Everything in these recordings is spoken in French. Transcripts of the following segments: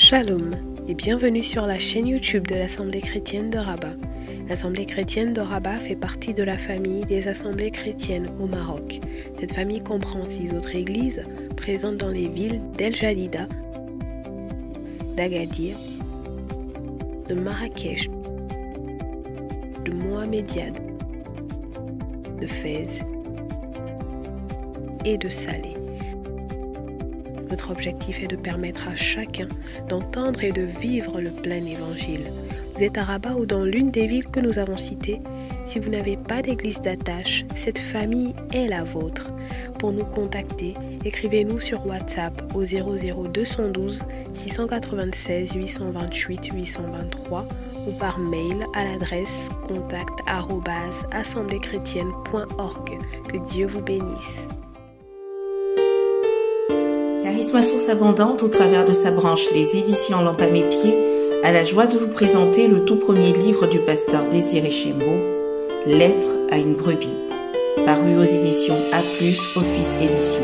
Shalom et bienvenue sur la chaîne YouTube de l'Assemblée chrétienne de Rabat. L'Assemblée chrétienne de Rabat fait partie de la famille des assemblées chrétiennes au Maroc. Cette famille comprend 6 autres églises présentes dans les villes d'El Jadida, d'Agadir, de Marrakech, de Mohamediad, de Fès et de Salé. Notre objectif est de permettre à chacun d'entendre et de vivre le plein évangile. Vous êtes à Rabat ou dans l'une des villes que nous avons citées. Si vous n'avez pas d'église d'attache, cette famille est la vôtre. Pour nous contacter, écrivez-nous sur WhatsApp au 00212 696 828 823 ou par mail à l'adresse contact@assembléchrétienne.org. Que Dieu vous bénisse. Charisme à source abondante, au travers de sa branche Les Éditions Lampe à mes pieds, a la joie de vous présenter le tout premier livre du pasteur Désiré Chembo, Lettre à une brebis, paru aux éditions A+, Office Édition.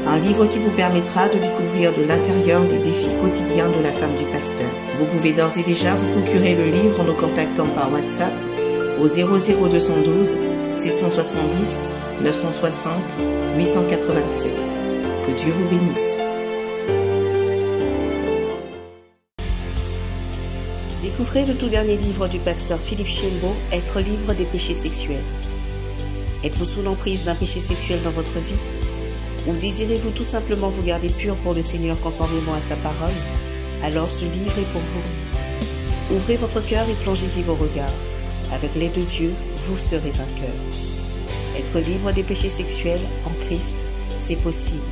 Un livre qui vous permettra de découvrir de l'intérieur les défis quotidiens de la femme du pasteur. Vous pouvez d'ores et déjà vous procurer le livre en nous contactant par WhatsApp au 00212 770 960 887. Que Dieu vous bénisse. Découvrez le tout dernier livre du pasteur Philippe Chembo, Être libre des péchés sexuels. Êtes-vous sous l'emprise d'un péché sexuel dans votre vie? Ou désirez-vous tout simplement vous garder pur pour le Seigneur conformément à sa parole? Alors ce livre est pour vous. Ouvrez votre cœur et plongez-y vos regards. Avec l'aide de Dieu, vous serez vainqueur. Être libre des péchés sexuels en Christ, c'est possible.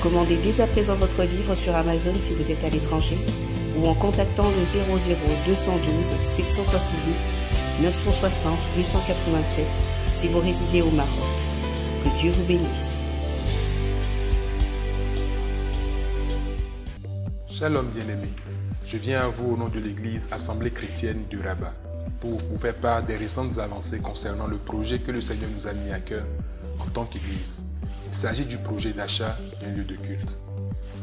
Commandez dès à présent votre livre sur Amazon si vous êtes à l'étranger ou en contactant le 00212 770 960 887 si vous résidez au Maroc. Que Dieu vous bénisse. Shalom bien-aimés, je viens à vous au nom de l'église Assemblée chrétienne de Rabat pour vous faire part des récentes avancées concernant le projet que le Seigneur nous a mis à cœur en tant qu'église. Il s'agit du projet d'achat d'un lieu de culte.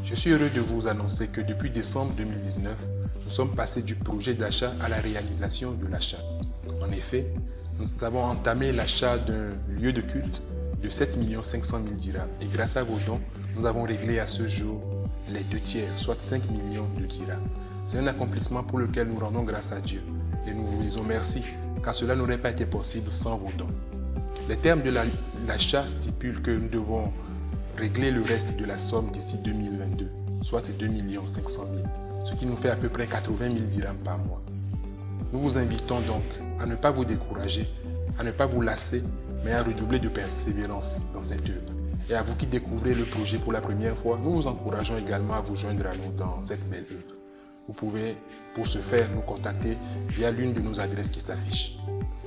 Je suis heureux de vous annoncer que depuis décembre 2019, nous sommes passés du projet d'achat à la réalisation de l'achat. En effet, nous avons entamé l'achat d'un lieu de culte de 7 500 000 dirhams et grâce à vos dons, nous avons réglé à ce jour les 2 tiers, soit 5 millions de dirhams. C'est un accomplissement pour lequel nous rendons grâce à Dieu et nous vous disons merci car cela n'aurait pas été possible sans vos dons. Les termes de l'achat stipulent que nous devons régler le reste de la somme d'ici 2022, soit ces 2 500 000, ce qui nous fait à peu près 80 000 dirhams par mois. Nous vous invitons donc à ne pas vous décourager, à ne pas vous lasser, mais à redoubler de persévérance dans cette œuvre. Et à vous qui découvrez le projet pour la première fois, nous vous encourageons également à vous joindre à nous dans cette belle œuvre. Vous pouvez, pour ce faire, nous contacter via l'une de nos adresses qui s'affichent.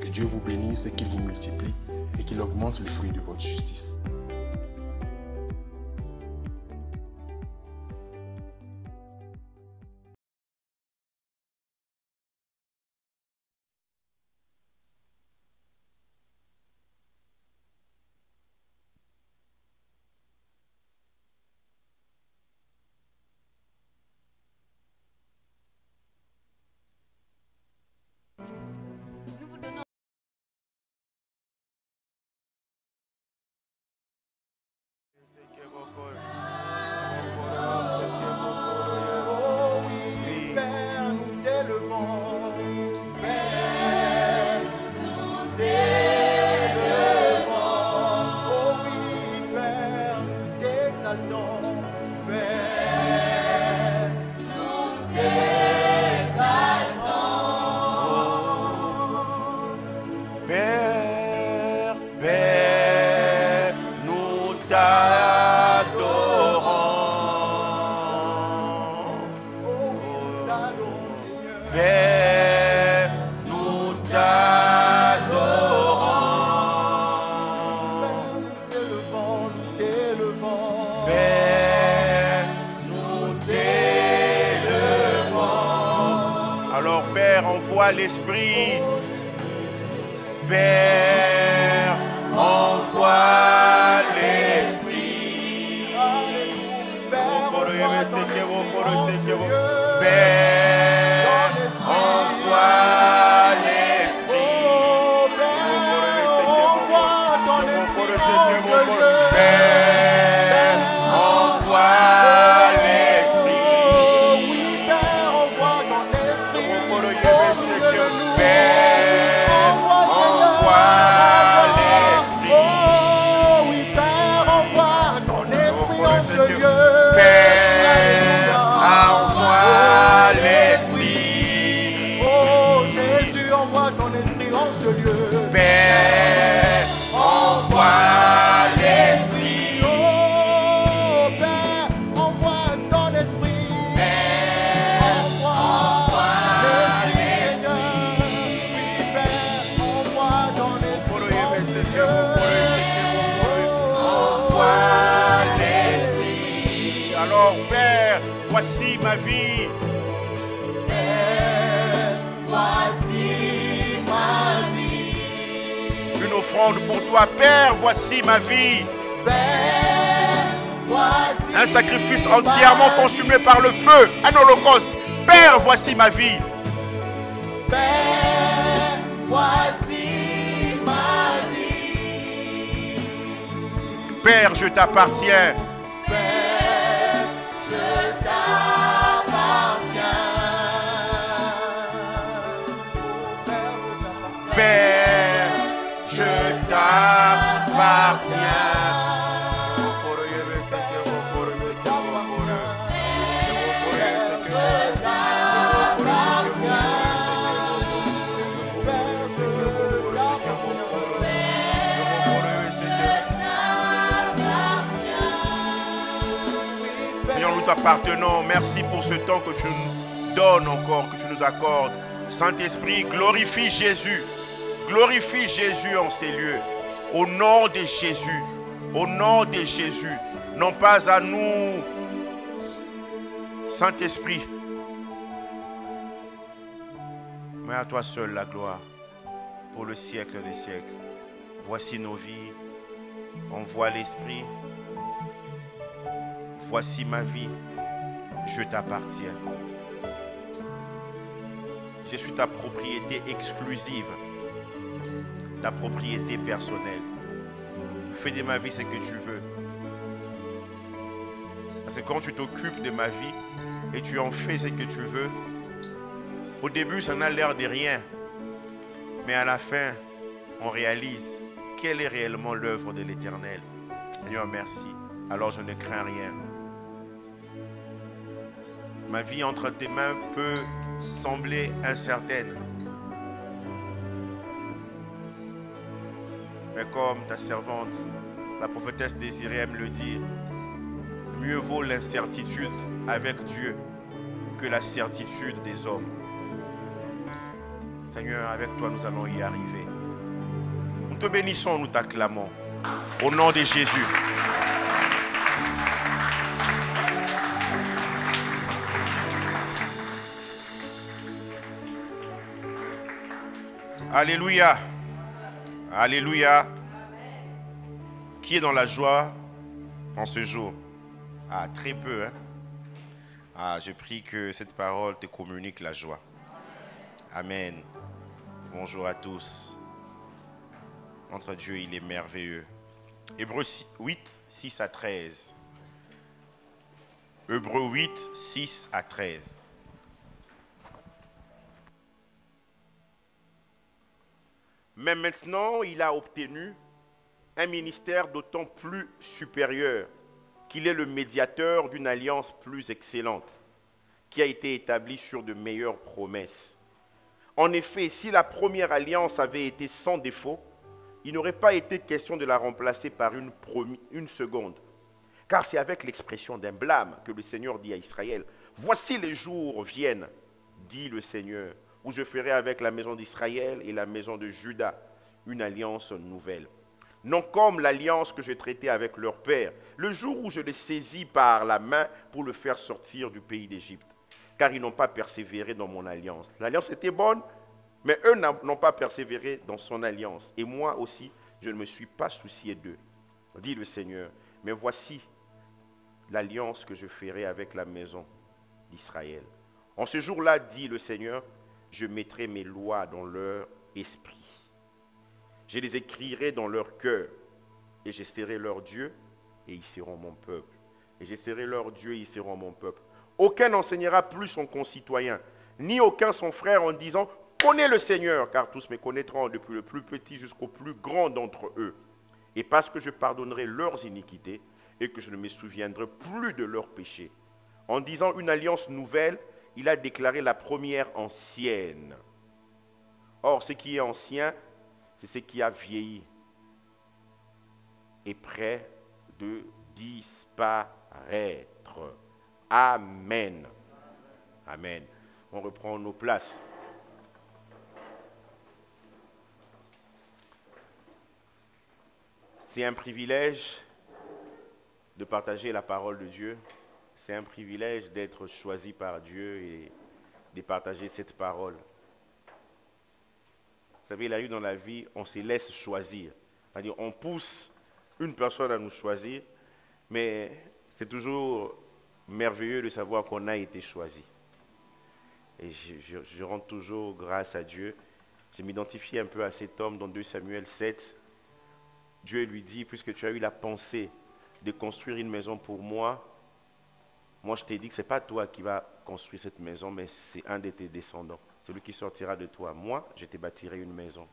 Que Dieu vous bénisse et qu'il vous multiplie et qu'il augmente le fruit de votre justice. Père, envoie l'Esprit. Père, envoie l'Esprit. Père, envoie l'Esprit. Alors Père, voici ma vie. Père, voici ma vie. Une offrande pour toi, Père, voici ma vie. Père, voici un sacrifice entièrement consumé par le feu, un holocauste. Père, voici ma vie. Père, voici ma vie. Père, je t'appartiens. Père, je t'appartiens. Père, je t'appartiens. Seigneur, nous t'appartenons. Merci pour ce temps que tu nous donnes encore, que tu nous accordes. Saint-Esprit, glorifie Jésus. Glorifie Jésus en ces lieux. Au nom de Jésus. Au nom de Jésus. Non pas à nous. Saint-Esprit. Mais à toi seul la gloire. Pour le siècle des siècles. Voici nos vies. Envoie l'Esprit. Voici ma vie. Je t'appartiens. Je suis ta propriété exclusive. Ta propriété personnelle. Fais de ma vie ce que tu veux. Parce que quand tu t'occupes de ma vie et tu en fais ce que tu veux, au début ça n'a l'air de rien. Mais à la fin, on réalise quelle est réellement l'œuvre de l'Éternel. Seigneur, merci. Alors je ne crains rien. Ma vie entre tes mains peut sembler incertaine. Mais comme ta servante, la prophétesse Désirée aime le dire, mieux vaut l'incertitude avec Dieu que la certitude des hommes. Seigneur, avec toi nous allons y arriver. Nous te bénissons, nous t'acclamons. Au nom de Jésus. Alléluia. Alléluia. Qui est dans la joie en ce jour? Ah, très peu, hein? Ah, je prie que cette parole te communique la joie. Amen. Bonjour à tous. Notre Dieu, il est merveilleux. Hébreux 8, 6 à 13. Hébreux 8, 6 à 13. Mais maintenant, il a obtenu un ministère d'autant plus supérieur qu'il est le médiateur d'une alliance plus excellente, qui a été établie sur de meilleures promesses. En effet, si la première alliance avait été sans défaut, il n'aurait pas été question de la remplacer par une seconde. Car c'est avec l'expression d'un blâme que le Seigneur dit à Israël, « Voici les jours viennent, dit le Seigneur, où je ferai avec la maison d'Israël et la maison de Juda une alliance nouvelle. Non comme l'alliance que j'ai traitée avec leur père, le jour où je les saisis par la main pour le faire sortir du pays d'Égypte. Car ils n'ont pas persévéré dans mon alliance. L'alliance était bonne, mais eux n'ont pas persévéré dans son alliance. Et moi aussi, je ne me suis pas soucié d'eux, dit le Seigneur. Mais voici l'alliance que je ferai avec la maison d'Israël. En ce jour-là, dit le Seigneur, je mettrai mes lois dans leur esprit. Je les écrirai dans leur cœur, et je serai leur Dieu, et ils seront mon peuple. Et je serai leur Dieu, et ils seront mon peuple. Aucun n'enseignera plus son concitoyen, ni aucun son frère en disant, connais le Seigneur, car tous me connaîtront, depuis le plus petit jusqu'au plus grand d'entre eux. Et parce que je pardonnerai leurs iniquités, et que je ne me souviendrai plus de leurs péchés. En disant une alliance nouvelle, il a déclaré la première ancienne. Or, ce qui est ancien, c'est ce qui a vieilli et prêt de disparaître. Amen. Amen. On reprend nos places. C'est un privilège de partager la parole de Dieu. C'est un privilège d'être choisi par Dieu et de partager cette parole. Vous savez, il arrive dans la vie, on se laisse choisir. C'est-à-dire, on pousse une personne à nous choisir, mais c'est toujours merveilleux de savoir qu'on a été choisi. Et je rends toujours grâce à Dieu. Je m'identifie un peu à cet homme dans 2 Samuel 7. Dieu lui dit, puisque tu as eu la pensée de construire une maison pour moi, moi je t'ai dit que ce n'est pas toi qui vas construire cette maison, mais c'est un de tes descendants. Celui qui sortira de toi. Moi, je te bâtirai une maison.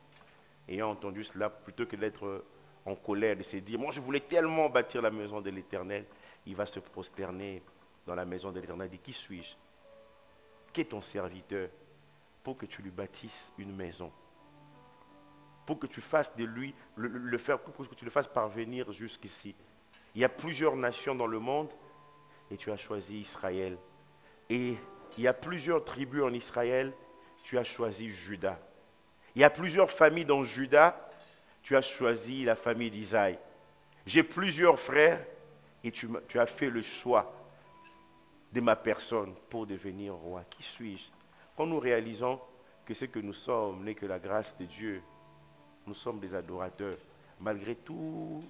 Ayant entendu cela, plutôt que d'être en colère, de se dire, moi je voulais tellement bâtir la maison de l'Éternel, il va se prosterner dans la maison de l'Éternel. Il dit, qui suis-je? Qui est ton serviteur pour que tu lui bâtisses une maison? Pour que tu fasses de lui, pour que tu le fasses parvenir jusqu'ici. Il y a plusieurs nations dans le monde et tu as choisi Israël. Et il y a plusieurs tribus en Israël, tu as choisi Juda. Il y a plusieurs familles dans Juda, tu as choisi la famille d'Isaïe. J'ai plusieurs frères et tu as fait le choix de ma personne pour devenir roi. Qui suis-je? Quand nous réalisons que ce que nous sommes n'est que la grâce de Dieu, nous sommes des adorateurs, malgré tous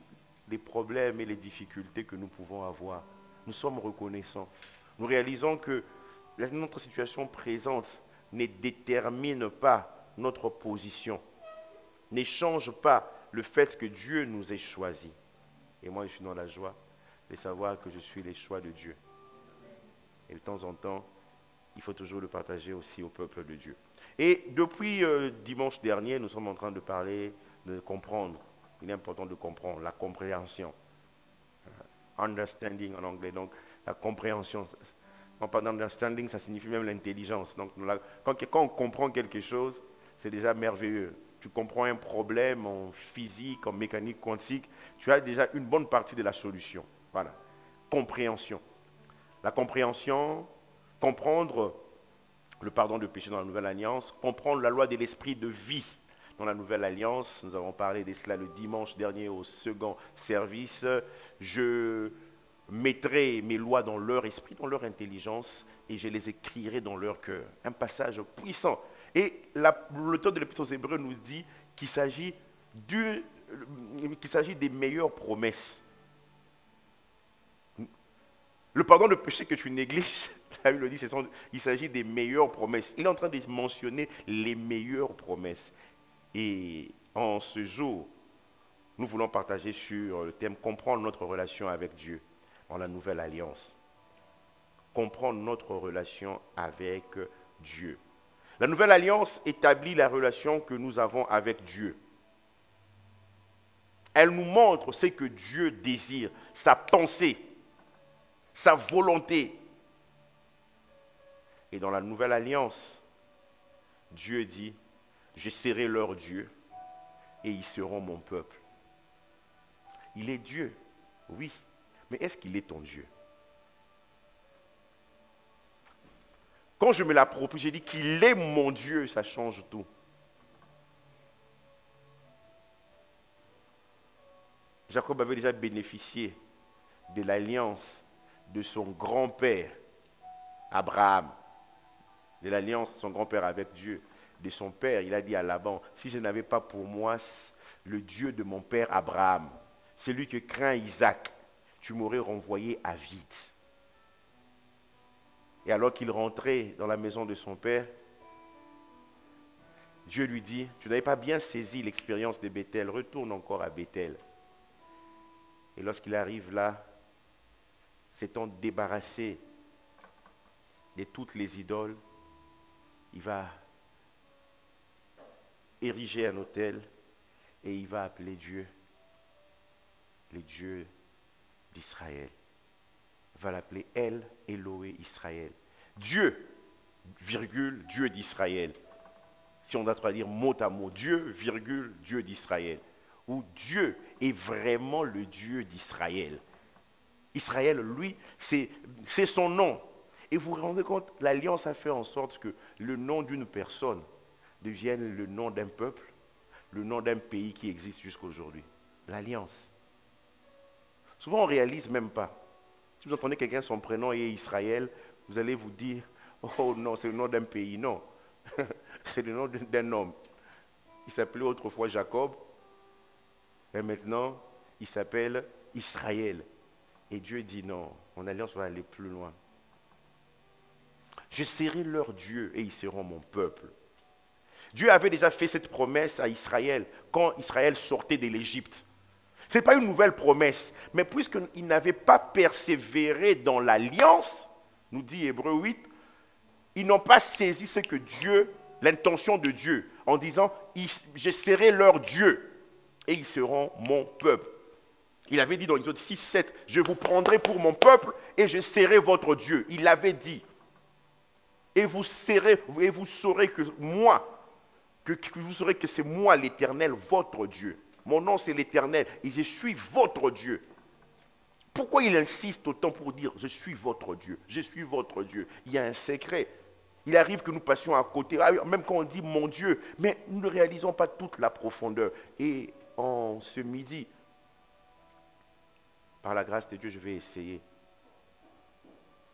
les problèmes et les difficultés que nous pouvons avoir. Nous sommes reconnaissants. Nous réalisons que notre situation présente ne détermine pas notre position, ne change pas le fait que Dieu nous ait choisis. Et moi, je suis dans la joie de savoir que je suis les choix de Dieu. Et de temps en temps, il faut toujours le partager aussi au peuple de Dieu. Et depuis dimanche dernier, nous sommes en train de parler, de comprendre. Il est important de comprendre, la compréhension. Understanding en anglais, donc la compréhension. Non pas d'understanding, ça signifie même l'intelligence. Donc quand on comprend quelque chose, c'est déjà merveilleux. Tu comprends un problème en physique, en mécanique quantique, tu as déjà une bonne partie de la solution. Voilà. Compréhension. La compréhension, comprendre le pardon de péché dans la Nouvelle Alliance, comprendre la loi de l'esprit de vie dans la Nouvelle Alliance. Nous avons parlé de cela le dimanche dernier au second service. Je mettrai mes lois dans leur esprit, dans leur intelligence, et je les écrirai dans leur cœur. Un passage puissant. Et l'auteur de l'Épître aux Hébreux nous dit qu'il s'agit des meilleures promesses. Le pardon de péché que tu négliges, la Bible dit, il s'agit des meilleures promesses. Il est en train de mentionner les meilleures promesses. Et en ce jour, nous voulons partager sur le thème « Comprendre notre relation avec Dieu » dans la Nouvelle Alliance. Comprendre notre relation avec Dieu. La Nouvelle Alliance établit la relation que nous avons avec Dieu. Elle nous montre ce que Dieu désire, sa pensée, sa volonté. Et dans la Nouvelle Alliance, Dieu dit, je serai leur Dieu et ils seront mon peuple. Il est Dieu, oui, mais est-ce qu'il est ton Dieu? Quand je me l'approprie, j'ai dit qu'il est mon Dieu, ça change tout. Jacob avait déjà bénéficié de l'alliance de son grand-père, Abraham, de l'alliance de son grand-père avec Dieu, de son père. Il a dit à Laban, si je n'avais pas pour moi le Dieu de mon père Abraham, celui que craint Isaac, tu m'aurais renvoyé à vide. Et alors qu'il rentrait dans la maison de son père, Dieu lui dit, tu n'avais pas bien saisi l'expérience de Béthel, retourne encore à Béthel. Et lorsqu'il arrive là, s'étant débarrassé de toutes les idoles, il va ériger un autel et il va appeler Dieu, le Dieu d'Israël. Il va l'appeler El Eloé Israël. Dieu, virgule, Dieu d'Israël. Si on doit traduire mot à mot, Dieu, virgule, Dieu d'Israël. Ou Dieu est vraiment le Dieu d'Israël. Israël, lui, c'est son nom. Et vous vous rendez compte, l'alliance a fait en sorte que le nom d'une personne devienne le nom d'un peuple, le nom d'un pays qui existe jusqu'à aujourd'hui. L'alliance. Souvent, on ne réalise même pas. Si vous entendez quelqu'un, son prénom est Israël, vous allez vous dire, oh non, c'est le nom d'un pays. Non, c'est le nom d'un homme. Il s'appelait autrefois Jacob, et maintenant, il s'appelle Israël. Et Dieu dit non, mon alliance va aller plus loin. Je serai leur Dieu et ils seront mon peuple. Dieu avait déjà fait cette promesse à Israël quand Israël sortait de l'Égypte. Ce n'est pas une nouvelle promesse, mais puisqu'ils n'avaient pas persévéré dans l'alliance, nous dit Hébreux 8, ils n'ont pas saisi ce que Dieu, l'intention de Dieu, en disant, je serai leur Dieu et ils seront mon peuple. Il avait dit dans Exode 6, 7, je vous prendrai pour mon peuple et je serai votre Dieu. Il l'avait dit. Et vous saurez que moi, que vous saurez que c'est moi l'Éternel, votre Dieu. Mon nom c'est l'Éternel et je suis votre Dieu. Pourquoi il insiste autant pour dire je suis votre Dieu, je suis votre Dieu? Il y a un secret. Il arrive que nous passions à côté, même quand on dit mon Dieu, mais nous ne réalisons pas toute la profondeur. Et en ce midi, par la grâce de Dieu, je vais essayer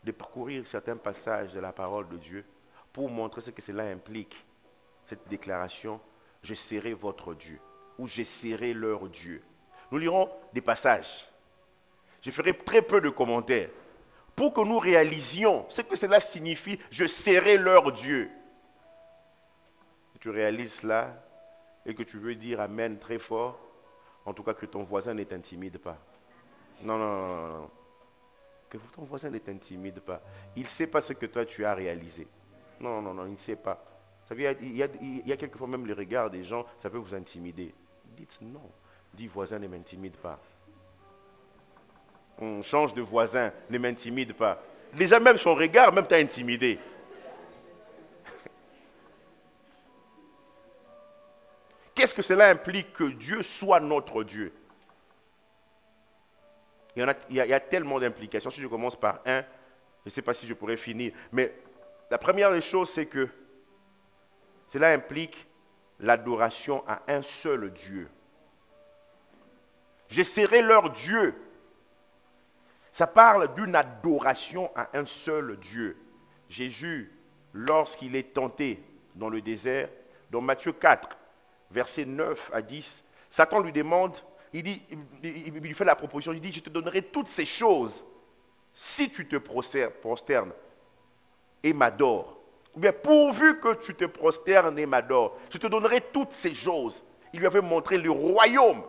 de parcourir certains passages de la parole de Dieu pour montrer ce que cela implique, cette déclaration, je serai votre Dieu, ou je serai leur Dieu. Nous lirons des passages. Je ferai très peu de commentaires pour que nous réalisions ce que cela signifie, je serai leur Dieu. Si tu réalises cela et que tu veux dire Amen très fort, en tout cas que ton voisin ne t'intimide pas. Non, non, non, non, non. Que ton voisin ne t'intimide pas. Il ne sait pas ce que toi tu as réalisé. Non, non, non, il ne sait pas. Vous savez, il y a quelquefois même les regards des gens, ça peut vous intimider. Dites non. Dis voisin ne m'intimide pas. On change de voisin, ne m'intimide pas. Déjà même son regard, même t'a intimidé. Qu'est-ce que cela implique que Dieu soit notre Dieu? Il y a tellement d'implications. Si je commence par un, je ne sais pas si je pourrais finir. Mais la première des choses, c'est que cela implique l'adoration à un seul Dieu. Je serai leur Dieu. Ça parle d'une adoration à un seul Dieu. Jésus, lorsqu'il est tenté dans le désert, dans Matthieu 4, versets 9 à 10, Satan lui demande, il lui fait la proposition, il dit, je te donnerai toutes ces choses si tu te prosternes et m'adores. Ou bien pourvu que tu te prosternes et m'adores, je te donnerai toutes ces choses. Il lui avait montré le royaume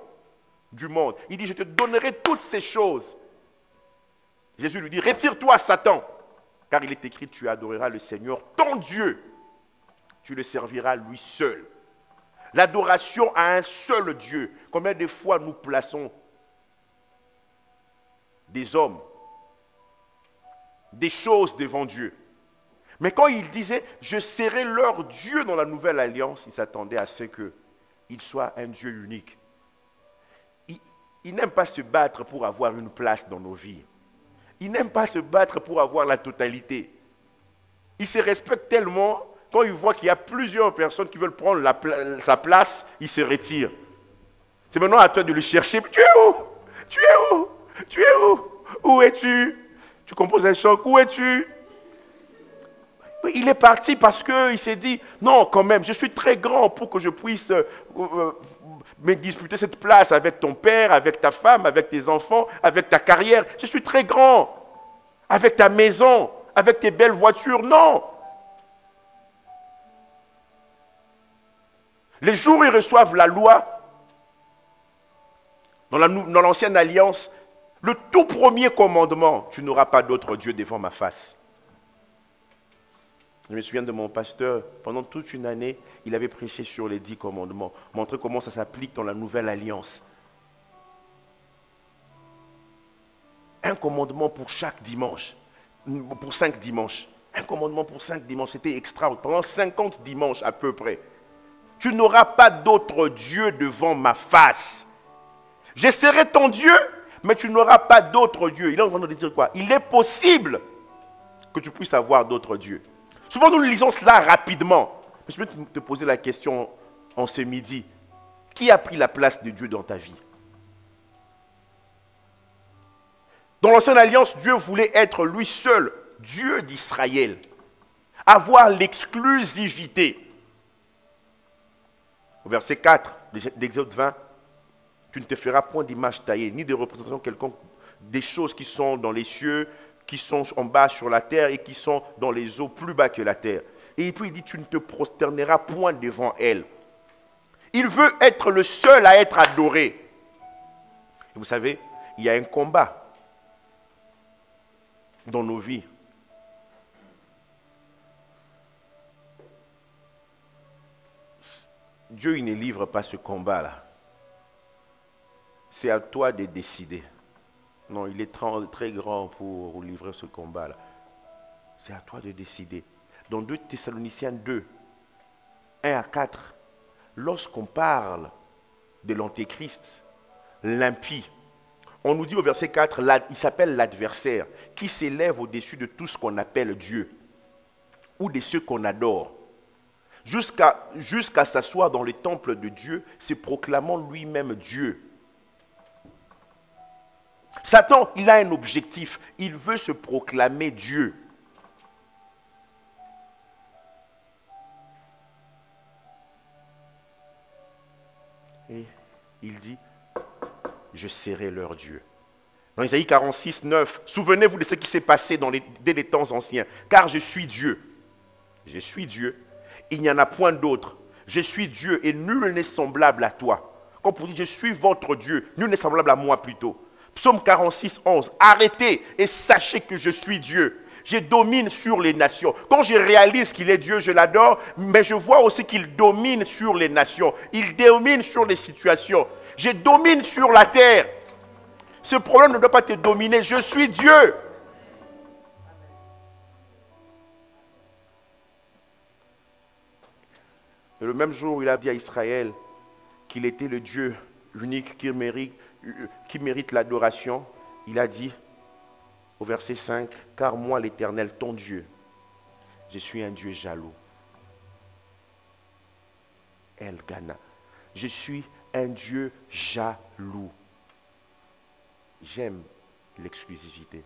du monde. Il dit, je te donnerai toutes ces choses. Jésus lui dit, retire-toi Satan, car il est écrit, tu adoreras le Seigneur, ton Dieu. Tu le serviras lui seul. L'adoration à un seul Dieu. Combien de fois nous plaçons des hommes, des choses devant Dieu. Mais quand il disait, je serai leur Dieu dans la nouvelle alliance, il s'attendait à ce qu'il soit un Dieu unique. Il n'aime pas se battre pour avoir une place dans nos vies. Il n'aime pas se battre pour avoir la totalité. Il se respecte tellement, quand il voit qu'il y a plusieurs personnes qui veulent prendre sa place, il se retire. C'est maintenant à toi de le chercher. Tu es où? Tu es où? Tu es où? Où es-tu? Tu composes un chant. Où es-tu? Il est parti parce qu'il s'est dit, non, quand même, je suis très grand pour que je puisse me disputer cette place avec ton père, avec ta femme, avec tes enfants, avec ta carrière. Je suis très grand. Avec ta maison, avec tes belles voitures, non. Les jours où ils reçoivent la loi, dans l'ancienne alliance, le tout premier commandement, tu n'auras pas d'autre Dieu devant ma face. Je me souviens de mon pasteur, pendant toute une année, il avait prêché sur les 10 commandements, montré comment ça s'applique dans la nouvelle alliance. Un commandement pour chaque dimanche, pour 5 dimanches. Un commandement pour 5 dimanches, c'était extraordinaire. Pendant 50 dimanches à peu près. Tu n'auras pas d'autre Dieu devant ma face. Je serai ton Dieu, mais tu n'auras pas d'autre Dieu. Il est en train de dire quoi? Il est possible que tu puisses avoir d'autres dieux. Souvent, nous lisons cela rapidement. Mais je vais te poser la question en ce midi. Qui a pris la place de Dieu dans ta vie? Dans l'ancienne alliance, Dieu voulait être lui seul, Dieu d'Israël. Avoir l'exclusivité. Au verset 4 d'Exode 20, tu ne te feras point d'image taillée, ni de représentation quelconque des choses qui sont dans les cieux, qui sont en bas sur la terre et qui sont dans les eaux plus bas que la terre. Et puis il dit, tu ne te prosterneras point devant elle. Il veut être le seul à être adoré. Et vous savez, il y a un combat dans nos vies. Dieu, il ne livre pas ce combat-là. C'est à toi de décider. Non, il est très grand pour livrer ce combat-là. C'est à toi de décider. Dans 2 Thessaloniciens 2, 1 à 4, lorsqu'on parle de l'antéchrist, l'impie, on nous dit au verset 4, il s'appelle l'adversaire, qui s'élève au-dessus de tout ce qu'on appelle Dieu, ou de ceux qu'on adore, jusqu'à s'asseoir dans le temple de Dieu, se proclamant lui-même Dieu. Satan, il a un objectif. Il veut se proclamer Dieu. Et il dit, je serai leur Dieu. Dans Isaïe 46, 9, souvenez-vous de ce qui s'est passé dès les temps anciens. Car je suis Dieu. Je suis Dieu. Il n'y en a point d'autre. Je suis Dieu et nul n'est semblable à toi. Comme pour dire, je suis votre Dieu. Nul n'est semblable à moi plutôt. Psaume 46, 11. Arrêtez et sachez que je suis Dieu. Je domine sur les nations. Quand je réalise qu'il est Dieu, je l'adore, mais je vois aussi qu'il domine sur les nations. Il domine sur les situations. Je domine sur la terre. Ce problème ne doit pas te dominer. Je suis Dieu. Et le même jour, il a dit à Israël qu'il était le Dieu unique qui mérite l'adoration. Il a dit au verset 5, « Car moi, l'Éternel, ton Dieu, je suis un Dieu jaloux. » Elgana. Je suis un Dieu jaloux. J'aime l'exclusivité.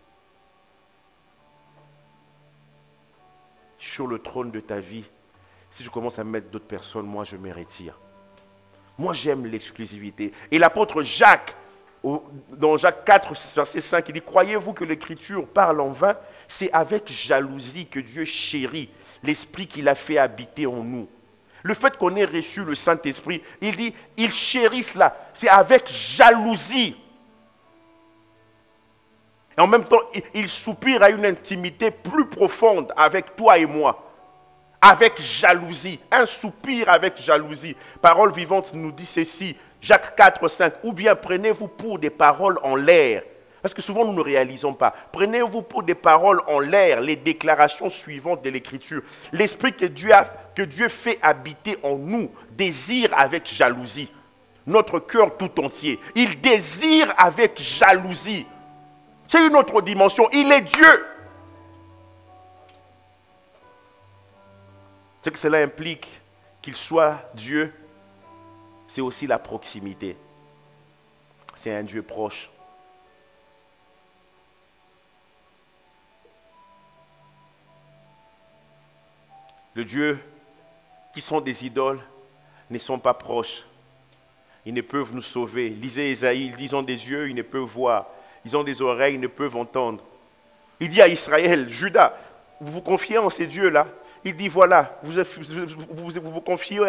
Sur le trône de ta vie, si je commence à mettre d'autres personnes, moi je me retire. Moi j'aime l'exclusivité. Et l'apôtre Jacques, dans Jacques 4, verset 5, il dit, croyez-vous que l'Écriture parle en vain? C'est avec jalousie que Dieu chérit l'Esprit qu'il a fait habiter en nous. Le fait qu'on ait reçu le Saint-Esprit, il dit, il chérit cela. C'est avec jalousie. Et en même temps, il soupire à une intimité plus profonde avec toi et moi. Avec jalousie. Un soupir avec jalousie. Parole vivante nous dit ceci. Jacques 4, 5. Ou bien prenez-vous pour des paroles en l'air. Parce que souvent nous ne réalisons pas. Prenez-vous pour des paroles en l'air les déclarations suivantes de l'Écriture. L'Esprit que Dieu fait habiter en nous désire avec jalousie. Notre cœur tout entier. Il désire avec jalousie. C'est une autre dimension. Il est Dieu. Ce que cela implique, qu'il soit Dieu, c'est aussi la proximité. C'est un Dieu proche. Les dieux qui sont des idoles ne sont pas proches. Ils ne peuvent nous sauver. Lisez Ésaïe, ils ont des yeux, ils ne peuvent voir. Ils ont des oreilles, ils ne peuvent entendre. Il dit à Israël, Judas, vous vous confiez en ces dieux-là. Il dit, voilà, vous confiez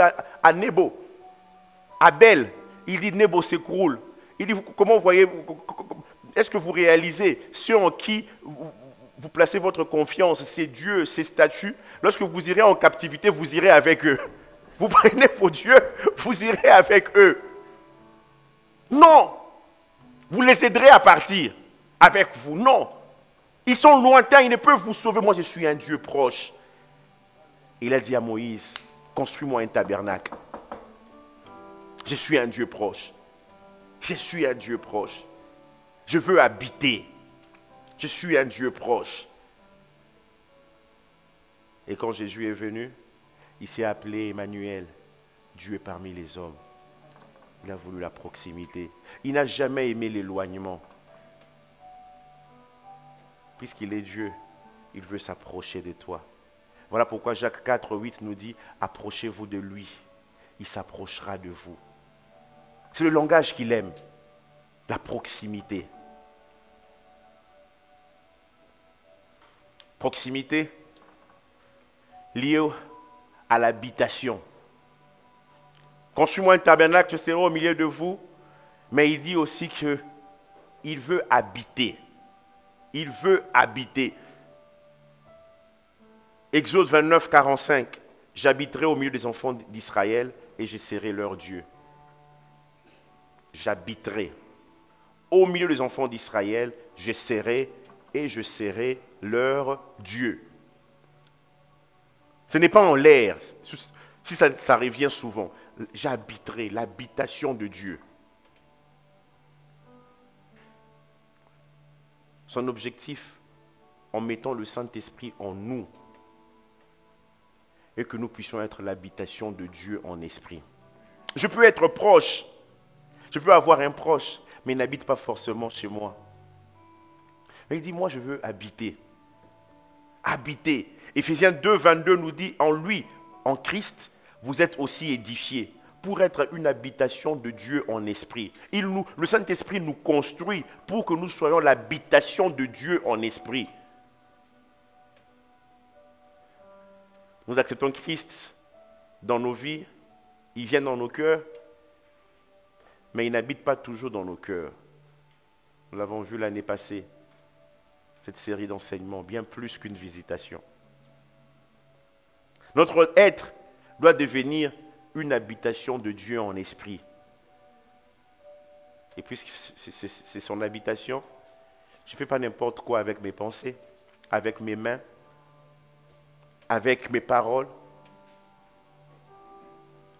à Nebo, à Bel. Il dit, Nebo s'écroule. Il dit, comment voyez-vous, est-ce que vous réalisez ceux en qui vous placez votre confiance, ces dieux, ces statues? Lorsque vous irez en captivité, vous irez avec eux. Vous prenez vos dieux, vous irez avec eux. Non, vous les aiderez à partir avec vous. Non, ils sont lointains, ils ne peuvent vous sauver. Moi, je suis un Dieu proche. Il a dit à Moïse, construis-moi un tabernacle. Je suis un Dieu proche. Je suis un Dieu proche. Je veux habiter. Je suis un Dieu proche. Et quand Jésus est venu, il s'est appelé Emmanuel. Dieu est parmi les hommes. Il a voulu la proximité. Il n'a jamais aimé l'éloignement. Puisqu'il est Dieu, il veut s'approcher de toi. Voilà pourquoi Jacques 4, 8 nous dit, approchez-vous de lui. Il s'approchera de vous. C'est le langage qu'il aime. La proximité. Proximité liée à l'habitation. Construis-moi un tabernacle, je serai au milieu de vous. Mais il dit aussi qu'il veut habiter. Il veut habiter. Exode 29, 45. J'habiterai au milieu des enfants d'Israël et je serai leur Dieu. J'habiterai au milieu des enfants d'Israël, je serai et je serai leur Dieu. Ce n'est pas en l'air, si ça revient souvent. J'habiterai, l'habitation de Dieu. Son objectif, en mettant le Saint-Esprit en nous, est que nous puissions être l'habitation de Dieu en esprit. Je peux être proche, je peux avoir un proche, mais il n'habite pas forcément chez moi. Mais il dit, moi je veux habiter. Habiter. Éphésiens 2, 22 nous dit, en lui, en Christ, vous êtes aussi édifiés pour être une habitation de Dieu en esprit. Le Saint-Esprit nous construit pour que nous soyons l'habitation de Dieu en esprit. Nous acceptons Christ dans nos vies, il vient dans nos cœurs, mais il n'habite pas toujours dans nos cœurs. Nous l'avons vu l'année passée, cette série d'enseignements, bien plus qu'une visitation. Notre être doit devenir une habitation de Dieu en esprit. Et puisque c'est son habitation, je ne fais pas n'importe quoi avec mes pensées, avec mes mains, avec mes paroles.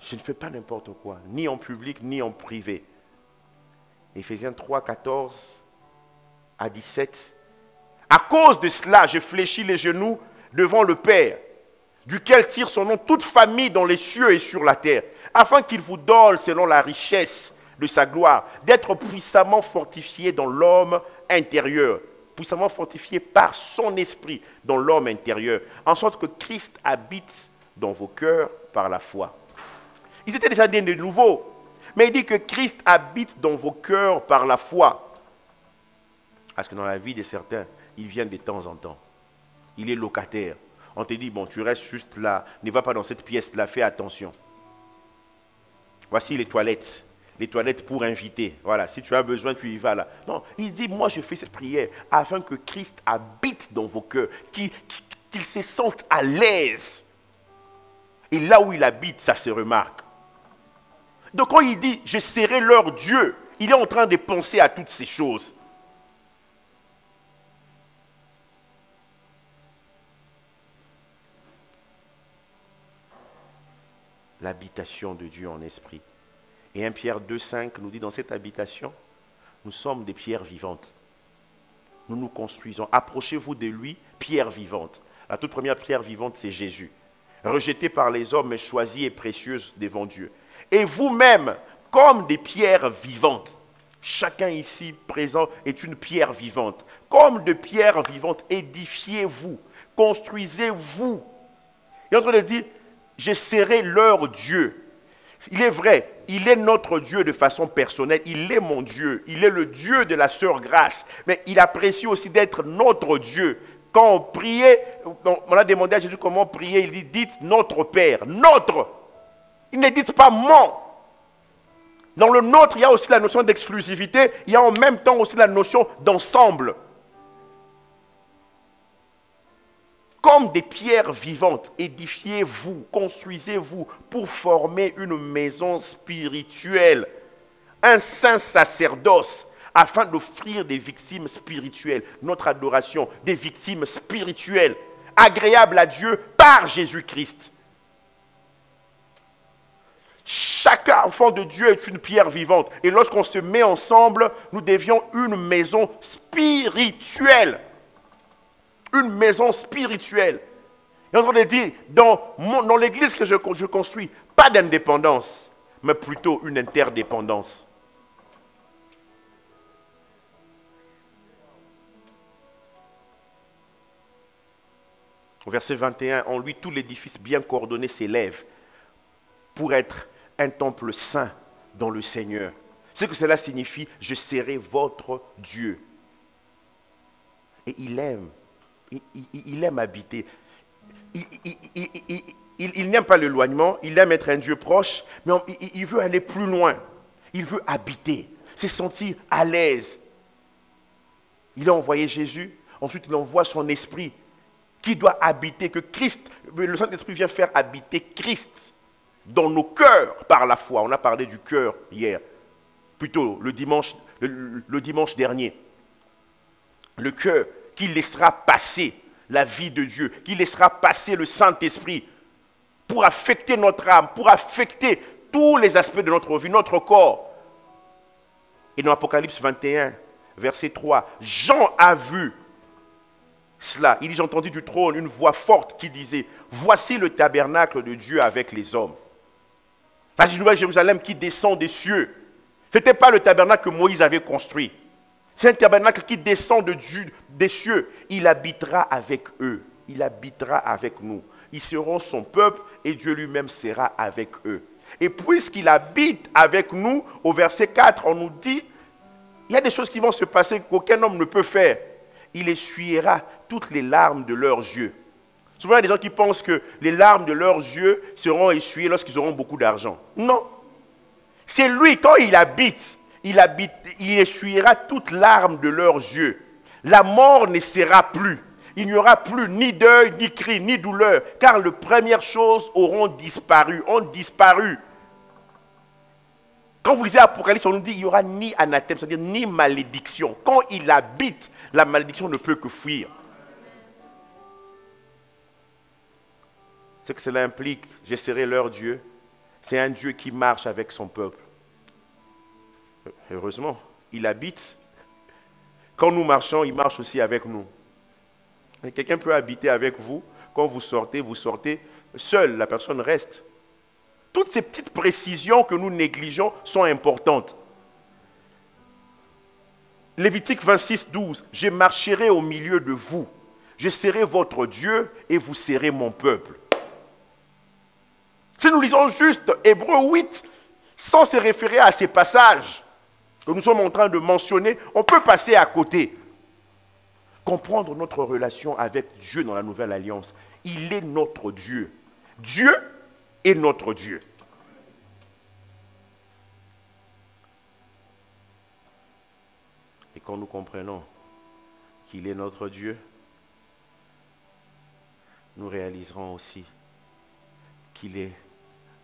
Je ne fais pas n'importe quoi, ni en public, ni en privé. Éphésiens 3, 14 à 17. À cause de cela, je fléchis les genoux devant le Père, duquel tire son nom toute famille dans les cieux et sur la terre, afin qu'il vous donne, selon la richesse de sa gloire, d'être puissamment fortifié dans l'homme intérieur, puissamment fortifié par son esprit dans l'homme intérieur, en sorte que Christ habite dans vos cœurs par la foi. Ils étaient déjà nés de nouveau, mais il dit que Christ habite dans vos cœurs par la foi. Parce que dans la vie de certains, il vient de temps en temps. Il est locataire. On te dit, bon, tu restes juste là, ne va pas dans cette pièce-là, fais attention. Voici les toilettes pour inviter. Voilà, si tu as besoin, tu y vas là. Non, il dit, moi je fais cette prière afin que Christ habite dans vos cœurs, qu'il se sente à l'aise. Et là où il habite, ça se remarque. Donc quand il dit, je serai leur Dieu, il est en train de penser à toutes ces choses. L'habitation de Dieu en esprit. Et 1 Pierre 2, 5 nous dit, dans cette habitation, nous sommes des pierres vivantes. Nous nous construisons. Approchez-vous de lui, pierre vivante. La toute première pierre vivante, c'est Jésus. Rejeté par les hommes, mais choisie et précieuse devant Dieu. Et vous-même, comme des pierres vivantes, chacun ici présent est une pierre vivante. Comme de pierres vivantes, édifiez-vous, construisez-vous. Il est en train de dire, je serai leur Dieu. Il est vrai, il est notre Dieu de façon personnelle, il est mon Dieu, il est le Dieu de la sœur Grâce, mais il apprécie aussi d'être notre Dieu Quand on priait, on a demandé à Jésus comment prier, il dit, dites notre Père, notre. Il ne dit pas mon. Dans le nôtre, il y a aussi la notion d'exclusivité, il y a en même temps aussi la notion d'ensemble. Comme des pierres vivantes, édifiez-vous, construisez-vous pour former une maison spirituelle, un saint sacerdoce, afin d'offrir des victimes spirituelles, notre adoration, des victimes spirituelles, agréables à Dieu par Jésus-Christ. Chaque enfant de Dieu est une pierre vivante. Et lorsqu'on se met ensemble, nous devions une maison spirituelle. Une maison spirituelle. Et on va dire, dans l'église que je construis, pas d'indépendance, mais plutôt une interdépendance. Au verset 21, en lui, tout l'édifice bien coordonné s'élève pour être un temple saint dans le Seigneur. Ce que cela signifie, je serai votre Dieu. Et il aime. Il aime habiter. Il n'aime pas l'éloignement, il aime être un Dieu proche, mais il veut aller plus loin. Il veut habiter, se sentir à l'aise. Il a envoyé Jésus, ensuite il envoie son esprit qui doit habiter, que Christ, le Saint-Esprit vient faire habiter Christ dans nos cœurs par la foi. On a parlé du cœur hier, plutôt le dimanche dernier. Le cœur qui laissera passer la vie de Dieu, qui laissera passer le Saint-Esprit pour affecter notre âme, pour affecter tous les aspects de notre vie, notre corps. Et dans Apocalypse 21, verset 3, Jean a vu cela. Il dit, j'ai entendu du trône une voix forte qui disait, voici le tabernacle de Dieu avec les hommes. La nouvelle Jérusalem qui descend des cieux. Ce n'était pas le tabernacle que Moïse avait construit. C'est un tabernacle qui descend des cieux. Il habitera avec eux. Il habitera avec nous. Ils seront son peuple et Dieu lui-même sera avec eux. Et puisqu'il habite avec nous, au verset 4, on nous dit, il y a des choses qui vont se passer qu'aucun homme ne peut faire. Il essuiera toutes les larmes de leurs yeux. Souvent, il y a des gens qui pensent que les larmes de leurs yeux seront essuyées lorsqu'ils auront beaucoup d'argent. Non. C'est lui, quand il habite, il essuiera toutes larmes de leurs yeux. La mort ne sera plus. Il n'y aura plus ni deuil, ni cri, ni douleur, car les premières choses auront disparu, ont disparu. Quand vous lisez Apocalypse, on nous dit qu'il n'y aura ni anathème, c'est-à-dire ni malédiction. Quand il habite, la malédiction ne peut que fuir. Ce que cela implique, je serai leur Dieu. C'est un Dieu qui marche avec son peuple. Heureusement, il habite. Quand nous marchons, il marche aussi avec nous. Quelqu'un peut habiter avec vous. Quand vous sortez, seul, la personne reste. Toutes ces petites précisions que nous négligeons sont importantes. Lévitique 26, 12. Je marcherai au milieu de vous. Je serai votre Dieu et vous serez mon peuple. Si nous lisons juste Hébreux 8, sans se référer à ces passages que nous sommes en train de mentionner, on peut passer à côté. Comprendre notre relation avec Dieu dans la nouvelle alliance. Il est notre Dieu. Dieu est notre Dieu. Et quand nous comprenons qu'il est notre Dieu, nous réaliserons aussi qu'il est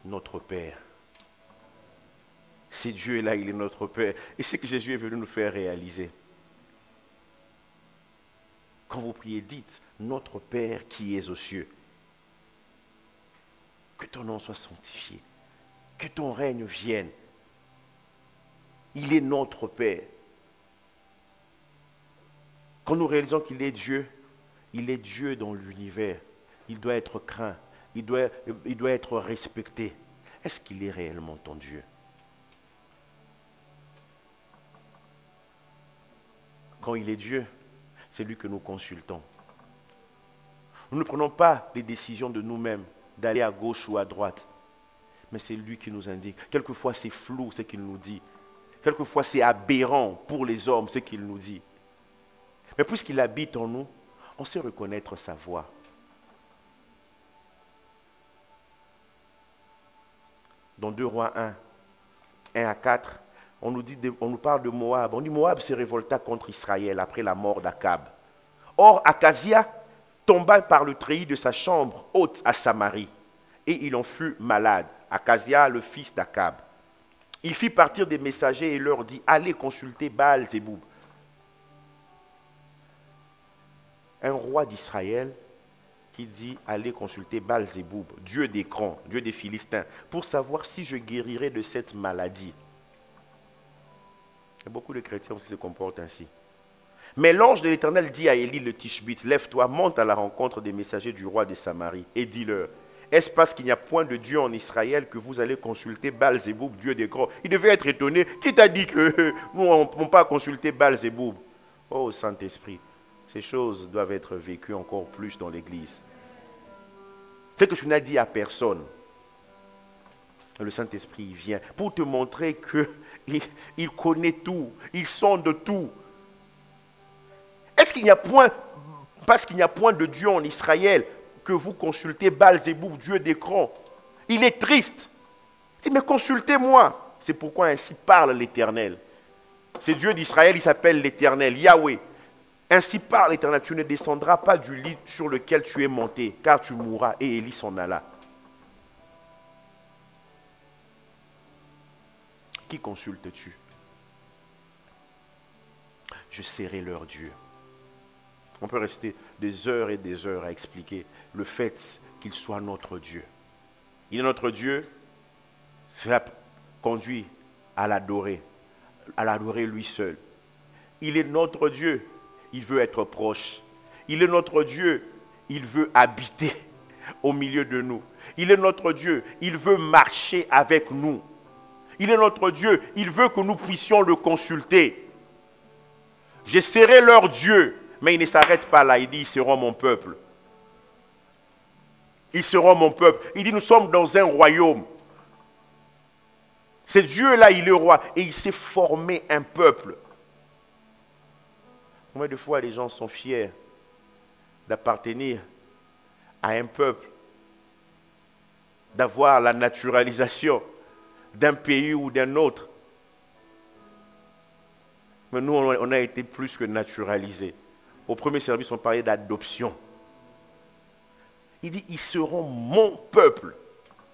notre Père. C'est Dieu là, il est notre Père. Et c'est ce que Jésus est venu nous faire réaliser. Quand vous priez, dites, notre Père qui es aux cieux. Que ton nom soit sanctifié. Que ton règne vienne. Il est notre Père. Quand nous réalisons qu'il est Dieu dans l'univers. Il doit être craint. Il doit être respecté. Est-ce qu'il est réellement ton Dieu? Quand il est Dieu, c'est lui que nous consultons. Nous ne prenons pas les décisions de nous-mêmes, d'aller à gauche ou à droite. Mais c'est lui qui nous indique. Quelquefois, c'est flou ce qu'il nous dit. Quelquefois, c'est aberrant pour les hommes ce qu'il nous dit. Mais puisqu'il habite en nous, On sait reconnaître sa voix. Dans 2 Rois 1 à 4, on nous parle de Moab. On dit Moab se révolta contre Israël après la mort d'Akab. Or, Akazia tomba par le treillis de sa chambre haute à Samarie, et il en fut malade. Akazia, le fils d'Akab. Il fit partir des messagers et leur dit, allez consulter Baal-Zéboub. Un roi d'Israël qui dit, allez consulter Baal-Zéboub, dieu d'écran, dieu des Philistins, pour savoir si je guérirai de cette maladie. Et beaucoup de chrétiens aussi se comportent ainsi. Mais l'ange de l'Éternel dit à Élie le Tishbite, lève-toi, monte à la rencontre des messagers du roi de Samarie, et dis-leur, est-ce parce qu'il n'y a point de Dieu en Israël que vous allez consulter Baal-Zéboub, dieu d'écran? Il devait être étonné. Qui t'a dit que nous on ne peut pas consulter Baal-Zéboub? Oh Saint-Esprit, ces choses doivent être vécues encore plus dans l'Église. C'est que tu n'as dit à personne. Le Saint-Esprit vient pour te montrer qu'il connaît tout, il sonde tout. Est-ce qu'il n'y a point, parce qu'il n'y a point de Dieu en Israël, que vous consultez Baal-Zéboub, dieu d'écran? Il est triste. Il dit, mais consultez-moi. C'est pourquoi ainsi parle l'Éternel. Ce Dieu d'Israël, il s'appelle l'Éternel, Yahweh. Ainsi parle l'Éternel, tu ne descendras pas du lit sur lequel tu es monté, car tu mourras. Et Élie s'en alla. Qui consultes-tu? Je serai leur Dieu. On peut rester des heures et des heures à expliquer le fait qu'il soit notre Dieu. Il est notre Dieu, cela conduit à l'adorer lui seul. Il est notre Dieu, il veut être proche. Il est notre Dieu, il veut habiter au milieu de nous. Il est notre Dieu, il veut marcher avec nous. Il est notre Dieu, il veut que nous puissions le consulter. Je serai leur Dieu. Mais il ne s'arrête pas là, il dit, ils seront mon peuple. Ils seront mon peuple. Il dit, nous sommes dans un royaume. C'est Dieu-là, il est roi. Et il s'est formé un peuple. Combien de fois les gens sont fiers d'appartenir à un peuple, d'avoir la naturalisation d'un pays ou d'un autre. Mais nous, on a été plus que naturalisés. Au premier service, on parlait d'adoption. Il dit, ils seront mon peuple.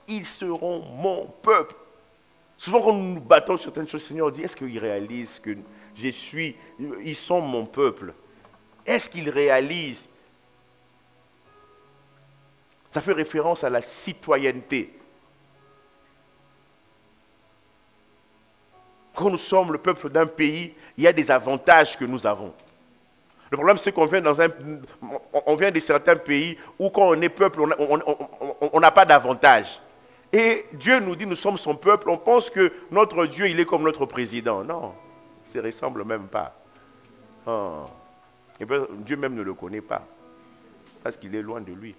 Ils seront mon peuple. Souvent, quand nous nous battons sur certaines choses, le Seigneur dit, est-ce qu'ils réalisent que ils sont mon peuple? Est-ce qu'ils réalisent? Ça fait référence à la citoyenneté. Quand nous sommes le peuple d'un pays, il y a des avantages que nous avons. Le problème, c'est qu'on vient de certains pays où quand on est peuple, on n'a pas d'avantage. Et Dieu nous dit, nous sommes son peuple, on pense que notre Dieu, il est comme notre président. Non, il ne se ressemble même pas. Oh. Et bien, Dieu même ne le connaît pas, parce qu'il est loin de lui.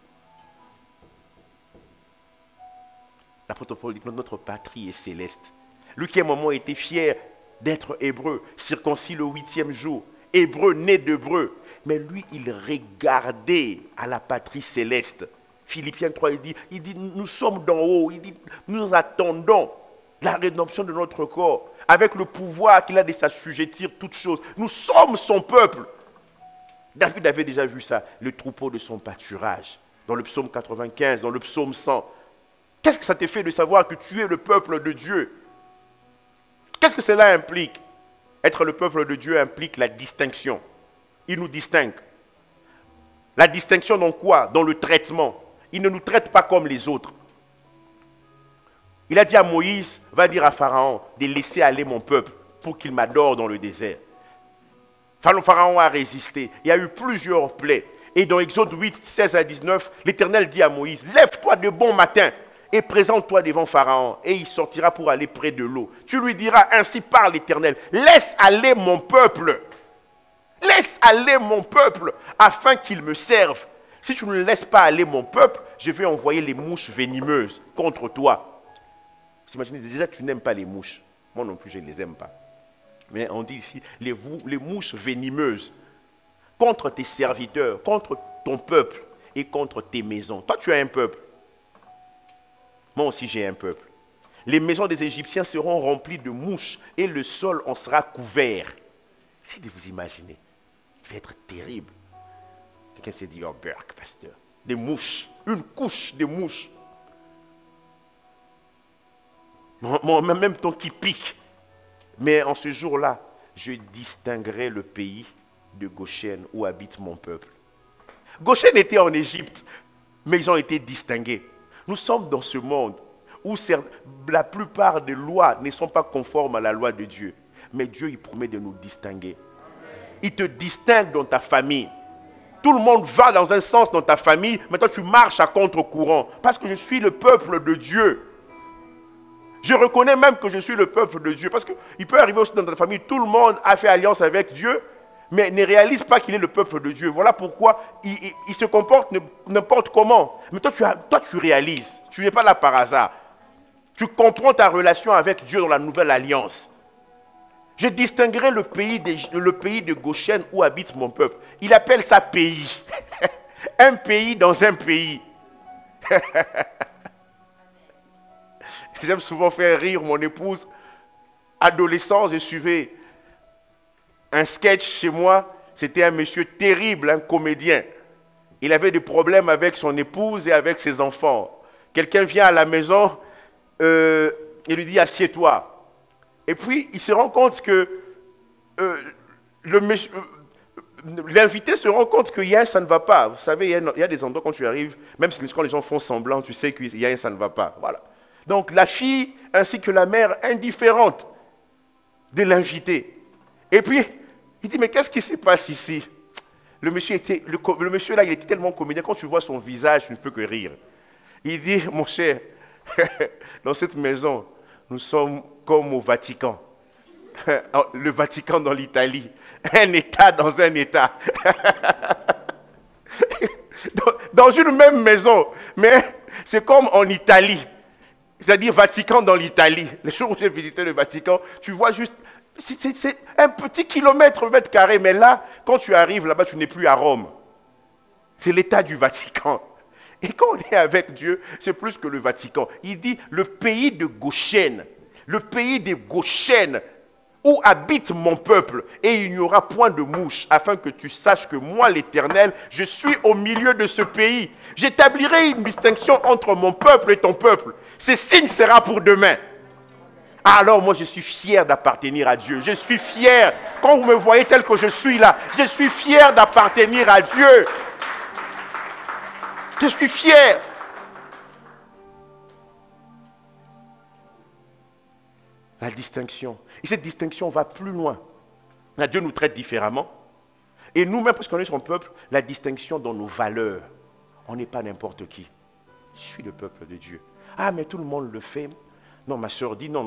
L'apôtre Paul dit, notre patrie est céleste. Lui qui à un moment était fier d'être hébreu, circoncis le 8e jour, hébreu, né d'hébreu. Mais lui, il regardait à la patrie céleste. Philippiens 3, il dit, nous sommes d'en haut. Il dit, nous attendons la rédemption de notre corps, avec le pouvoir qu'il a de s'assujettir toutes choses. Nous sommes son peuple. David avait déjà vu ça, le troupeau de son pâturage, dans le psaume 95, dans le psaume 100. Qu'est-ce que ça te fait de savoir que tu es le peuple de Dieu? Qu'est-ce que cela implique? Être le peuple de Dieu implique la distinction. Il nous distingue. La distinction dans quoi? Dans le traitement. Il ne nous traite pas comme les autres. Il a dit à Moïse, va dire à Pharaon de laisser aller mon peuple pour qu'il m'adore dans le désert. Pharaon a résisté. Il y a eu plusieurs plaies. Et dans Exode 8, 16 à 19, l'Éternel dit à Moïse, lève-toi de bon matin et présente-toi devant Pharaon, et il sortira pour aller près de l'eau. Tu lui diras, ainsi parle l'Éternel, laisse aller mon peuple. Laisse aller mon peuple, afin qu'il me serve. Si tu ne laisses pas aller mon peuple, je vais envoyer les mouches venimeuses contre toi. Vous imaginez, déjà tu n'aimes pas les mouches. Moi non plus, je ne les aime pas. Mais on dit ici, les mouches venimeuses. contre tes serviteurs, contre ton peuple et contre tes maisons. Toi, tu as un peuple. Moi aussi, j'ai un peuple. Les maisons des Égyptiens seront remplies de mouches et le sol en sera couvert. Essayez de vous imaginer. Ça va être terrible. Quelqu'un s'est dit, oh, Burke, pasteur. Des mouches. Une couche de mouches. Même ton qui pique. Mais en ce jour-là, je distinguerai le pays de Goshen où habite mon peuple. Goshen était en Égypte, mais ils ont été distingués. Nous sommes dans ce monde où la plupart des lois ne sont pas conformes à la loi de Dieu. Mais Dieu, il promet de nous distinguer. Il te distingue dans ta famille. Tout le monde va dans un sens dans ta famille, mais toi tu marches à contre-courant. Parce que je suis le peuple de Dieu. Je reconnais même que je suis le peuple de Dieu. Parce qu'il peut arriver aussi dans ta famille, tout le monde a fait alliance avec Dieu, mais ne réalise pas qu'il est le peuple de Dieu. Voilà pourquoi il se comporte n'importe comment. Mais toi tu réalises. Tu n'es pas là par hasard. Tu comprends ta relation avec Dieu dans la nouvelle alliance. Je distinguerai le pays de Goshen où habite mon peuple. Il appelle ça pays. Un pays dans un pays. J'aime souvent faire rire mon épouse. Adolescent, je suivais un sketch chez moi. C'était un monsieur terrible, un comédien. Il avait des problèmes avec son épouse et avec ses enfants. Quelqu'un vient à la maison et lui dit « assieds-toi ». Et puis, il se rend compte que l'invité se rend compte qu'il y a un « ça ne va pas ». Vous savez, il y a des endroits quand tu arrives, même quand les gens font semblant, tu sais qu'il y a un « ça ne va pas ». Voilà. Donc, la fille ainsi que la mère indifférente de l'invité. Et puis, il dit « mais qu'est-ce qui se passe ici ?» Le monsieur là, il était tellement comédien, quand tu vois son visage, tu ne peux que rire. Il dit « mon cher, dans cette maison, nous sommes comme au Vatican. Le Vatican dans l'Italie. Un État dans un État. Dans une même maison. Mais c'est comme en Italie. C'est-à-dire Vatican dans l'Italie. Les jours où j'ai visité le Vatican, tu vois juste... C'est un petit kilomètre, mètre carré. Mais là, quand tu arrives là-bas, tu n'es plus à Rome. C'est l'État du Vatican. Et quand on est avec Dieu, c'est plus que le Vatican. Il dit le pays de Goshen. Le pays des Goshen, où habite mon peuple, et il n'y aura point de mouche, afin que tu saches que moi, l'Éternel, je suis au milieu de ce pays. J'établirai une distinction entre mon peuple et ton peuple. Ce signe sera pour demain. Alors moi, je suis fier d'appartenir à Dieu. Je suis fier. Quand vous me voyez tel que je suis là, je suis fier d'appartenir à Dieu. Je suis fier. La distinction. Et cette distinction va plus loin. Là, Dieu nous traite différemment. Et nous-mêmes, parce qu'on est son peuple, la distinction dans nos valeurs. On n'est pas n'importe qui. Je suis le peuple de Dieu. Ah, mais tout le monde le fait. Non, ma soeur dit non.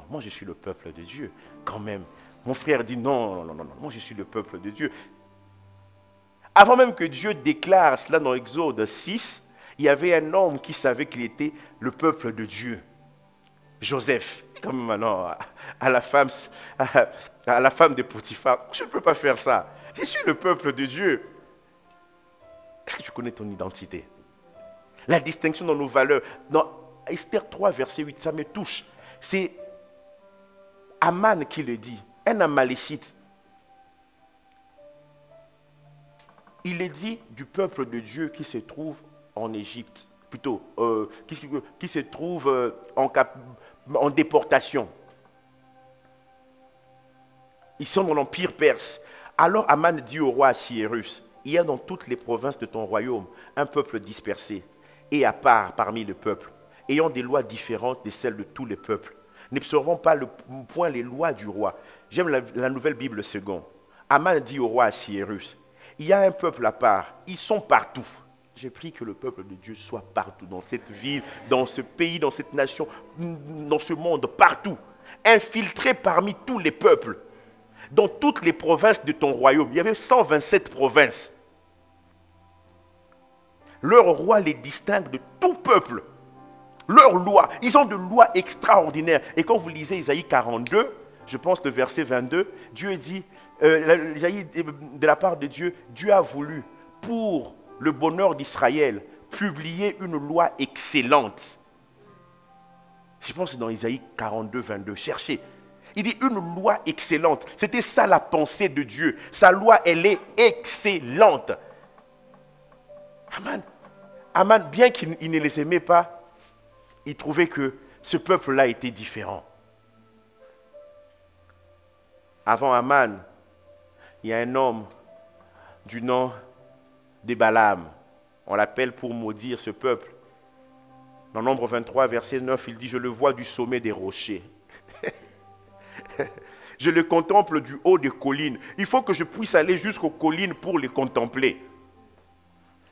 Moi, je suis le peuple de Dieu. Quand même. Mon frère dit non. Moi, je suis le peuple de Dieu. Avant même que Dieu déclare cela dans Exode 6, il y avait un homme qui savait qu'il était le peuple de Dieu. Joseph. Comme maintenant à la femme de Potiphar. Je ne peux pas faire ça. Je suis le peuple de Dieu. Est-ce que tu connais ton identité? La distinction dans nos valeurs. Dans Esther 3, verset 8, ça me touche. C'est Aman qui le dit. Un Amalécite. Il est dit du peuple de Dieu qui se trouve en Égypte. Plutôt, qui se trouve en déportation. Ils sont dans l'empire perse. Alors Aman dit au roi Assuérus, il y a dans toutes les provinces de ton royaume un peuple dispersé et à part parmi le peuple, ayant des lois différentes de celles de tous les peuples. N'observons pas point les lois du roi. J'aime la nouvelle Bible seconde. Aman dit au roi Assuérus, il y a un peuple à part, ils sont partout. J'ai pris que le peuple de Dieu soit partout, dans cette ville, dans ce pays, dans cette nation, dans ce monde, partout. Infiltré parmi tous les peuples, dans toutes les provinces de ton royaume. Il y avait 127 provinces. Leur roi les distingue de tout peuple. Leurs lois, ils ont de lois extraordinaires. Et quand vous lisez Isaïe 42, je pense le verset 22, Dieu dit, Isaïe, de la part de Dieu, Dieu a voulu, pour le bonheur d'Israël, publier une loi excellente. Je pense que c'est dans Isaïe 42, 22. Cherchez. Il dit une loi excellente. C'était ça la pensée de Dieu. Sa loi, elle est excellente. Aman, bien qu'il ne les aimait pas, il trouvait que ce peuple-là était différent. Avant Aman, il y a un homme du nom de Balaam. On l'appelle pour maudire ce peuple. Dans Nombre 23, verset 9, il dit « Je le vois du sommet des rochers. Je le contemple du haut des collines. Il faut que je puisse aller jusqu'aux collines pour les contempler. »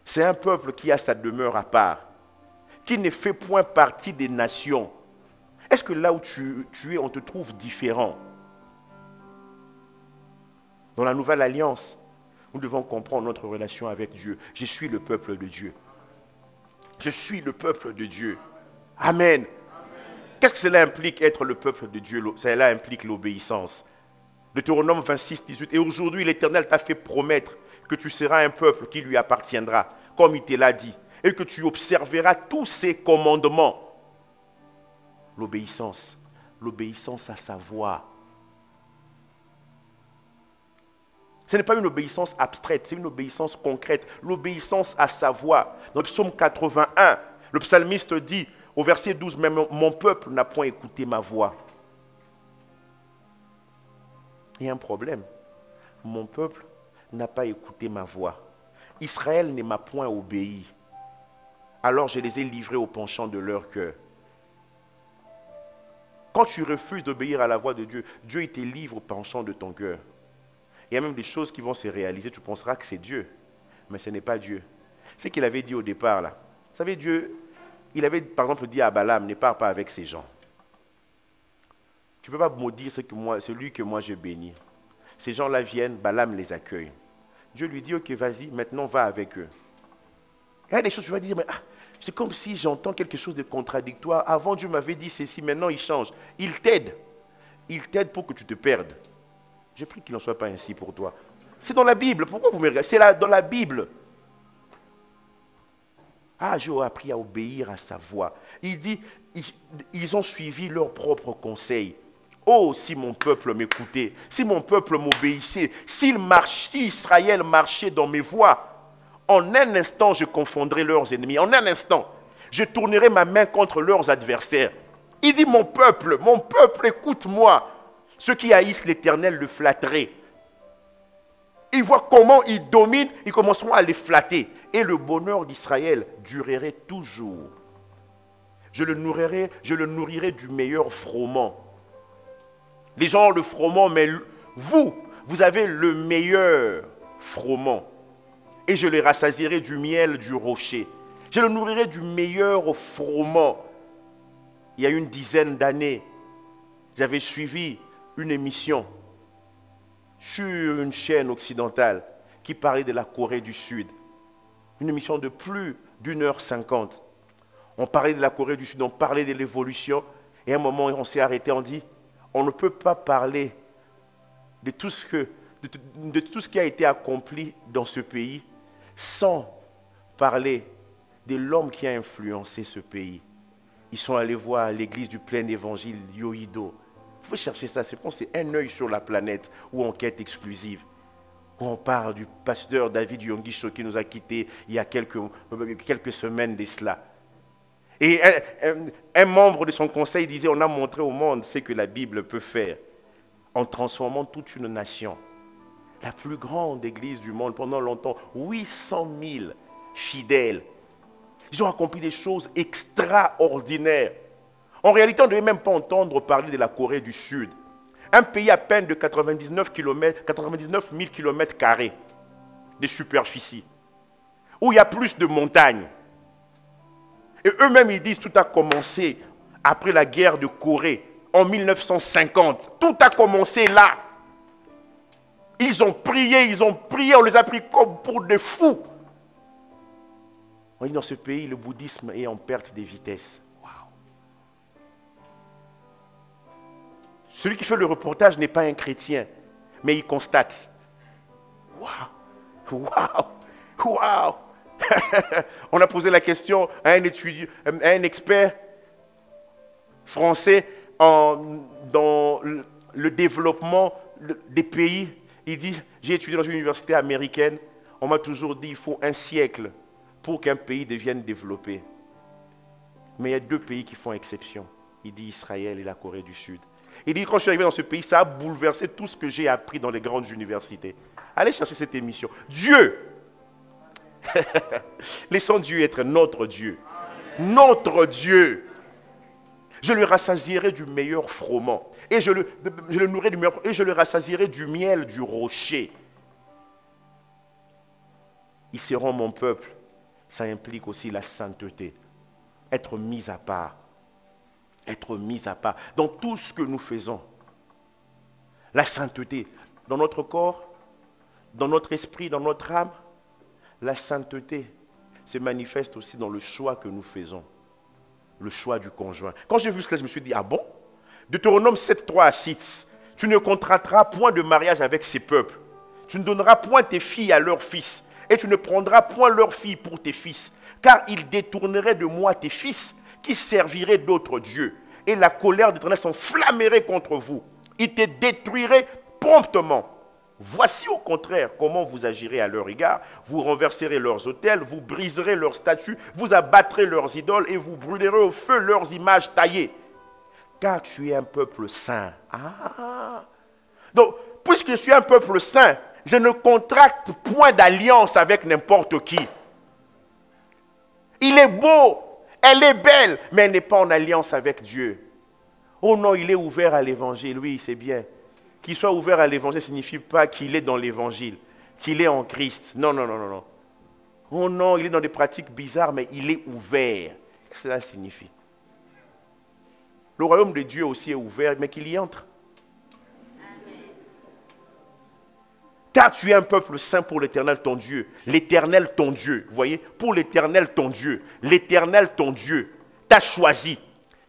C'est un peuple qui a sa demeure à part, qui ne fait point partie des nations. Est-ce que là où tu es, on te trouve différent? Dans la nouvelle alliance, nous devons comprendre notre relation avec Dieu. Je suis le peuple de Dieu. Je suis le peuple de Dieu. Amen. Qu'est-ce que cela implique être le peuple de Dieu? Cela implique l'obéissance. Deutéronome 26, 18. Et aujourd'hui, l'Éternel t'a fait promettre que tu seras un peuple qui lui appartiendra, comme il te l'a dit, et que tu observeras tous ses commandements. L'obéissance. L'obéissance à sa voix. Ce n'est pas une obéissance abstraite, c'est une obéissance concrète. L'obéissance à sa voix. Dans le psaume 81, le psalmiste dit, au verset 12, « Même mon peuple n'a point écouté ma voix. » Il y a un problème. Mon peuple n'a pas écouté ma voix. Israël ne m'a point obéi. Alors je les ai livrés au penchant de leur cœur. Quand tu refuses d'obéir à la voix de Dieu, Dieu il te livre au penchant de ton cœur. Il y a même des choses qui vont se réaliser, tu penseras que c'est Dieu, mais ce n'est pas Dieu. C'est ce qu'il avait dit au départ là. Vous savez, Dieu, il avait par exemple dit à Balaam, ne pars pas avec ces gens. Tu ne peux pas maudire celui que moi je bénis. Ces gens-là viennent, Balaam les accueille. Dieu lui dit, ok, vas-y, maintenant va avec eux. Il y a des choses, tu vas dire, mais c'est comme si j'entends quelque chose de contradictoire. Avant, Dieu m'avait dit ceci, maintenant il change. Il t'aide. Il t'aide pour que tu te perdes. J'ai pris qu'il n'en soit pas ainsi pour toi. C'est dans la Bible. Pourquoi vous me regardez? C'est là, dans la Bible. Ah, j'ai appris à obéir à sa voix. Il dit, ils ont suivi leur propre conseil. Oh, si mon peuple m'écoutait, si mon peuple m'obéissait, si Israël marchait dans mes voies, en un instant, je confondrais leurs ennemis. En un instant, je tournerais ma main contre leurs adversaires. Il dit, mon peuple, écoute-moi. Ceux qui haïssent l'Éternel le flatteraient. Ils voient comment ils dominent, ils commenceront à les flatter. Et le bonheur d'Israël durerait toujours. Je le nourrirai du meilleur froment. Les gens ont le froment, mais vous avez le meilleur froment. Et je les rassasierai du miel du rocher. Je le nourrirai du meilleur froment. Il y a une dizaine d'années, j'avais suivi une émission sur une chaîne occidentale qui parlait de la Corée du Sud. Une émission de plus d'1h50. On parlait de la Corée du Sud, on parlait de l'évolution. Et à un moment, on s'est arrêté, on dit, on ne peut pas parler de tout ce qui a été accompli dans ce pays sans parler de l'homme qui a influencé ce pays. Ils sont allés voir l'église du plein évangile, Yoido. Il faut chercher ça, c'est un œil sur la planète ou enquête exclusive. On parle du pasteur David Yongisho qui nous a quittés il y a quelques semaines de cela. Et un membre de son conseil disait, on a montré au monde ce que la Bible peut faire en transformant toute une nation. La plus grande église du monde pendant longtemps, 800 000 fidèles. Ils ont accompli des choses extraordinaires. En réalité, on ne devait même pas entendre parler de la Corée du Sud. Un pays à peine de 99 000 km carrés de superficie, où il y a plus de montagnes. Et eux-mêmes, ils disent, tout a commencé après la guerre de Corée, en 1950. Tout a commencé là. Ils ont prié, on les a pris comme pour des fous. On dit, dans ce pays, le bouddhisme est en perte de vitesse. Celui qui fait le reportage n'est pas un chrétien. mais il constate. Waouh! Waouh! Waouh! On a posé la question à un étudiant, à un expert français dans le développement des pays. Il dit, j'ai étudié dans une université américaine, on m'a toujours dit, il faut un siècle pour qu'un pays devienne développé. Mais il y a 2 pays qui font exception. Il dit Israël et la Corée du Sud. Il dit, quand je suis arrivé dans ce pays, ça a bouleversé tout ce que j'ai appris dans les grandes universités. Allez chercher cette émission. Dieu! Laissons Dieu être notre Dieu. Notre Dieu! Je le rassasierai du meilleur froment. Et je le nourrai du meilleur, et je le rassasierai du miel du rocher. Ils seront mon peuple. Ça implique aussi la sainteté. Être mis à part. Être mis à part. Dans tout ce que nous faisons. La sainteté. Dans notre corps, dans notre esprit, dans notre âme. La sainteté se manifeste aussi dans le choix que nous faisons. Le choix du conjoint. Quand j'ai vu cela, je me suis dit, ah bon? Deutéronome 7, 3 à 6. Tu ne contracteras point de mariage avec ces peuples. Tu ne donneras point tes filles à leurs fils. Et tu ne prendras point leurs filles pour tes fils. Car ils détourneraient de moi tes fils, qui serviraient d'autres dieux. Et la colère de l'Éternel s'enflammerait contre vous. Ils te détruiraient promptement. Voici au contraire comment vous agirez à leur égard. Vous renverserez leurs autels, vous briserez leurs statues, vous abattrez leurs idoles et vous brûlerez au feu leurs images taillées. Car tu es un peuple saint. Ah! Donc, puisque je suis un peuple saint, je ne contracte point d'alliance avec n'importe qui. Il est beau, elle est belle, mais elle n'est pas en alliance avec Dieu. Oh non, il est ouvert à l'évangile, oui, c'est bien. Qu'il soit ouvert à l'évangile ne signifie pas qu'il est dans l'évangile, qu'il est en Christ. Non, non, non, non, non. Oh non, il est dans des pratiques bizarres, mais il est ouvert. Qu'est-ce que cela signifie? Le royaume de Dieu aussi est ouvert, mais qu'il y entre. Car tu es un peuple saint pour l'Éternel ton Dieu. L'Éternel ton Dieu, vous voyez, pour l'Éternel ton Dieu. L'Éternel ton Dieu t'a choisi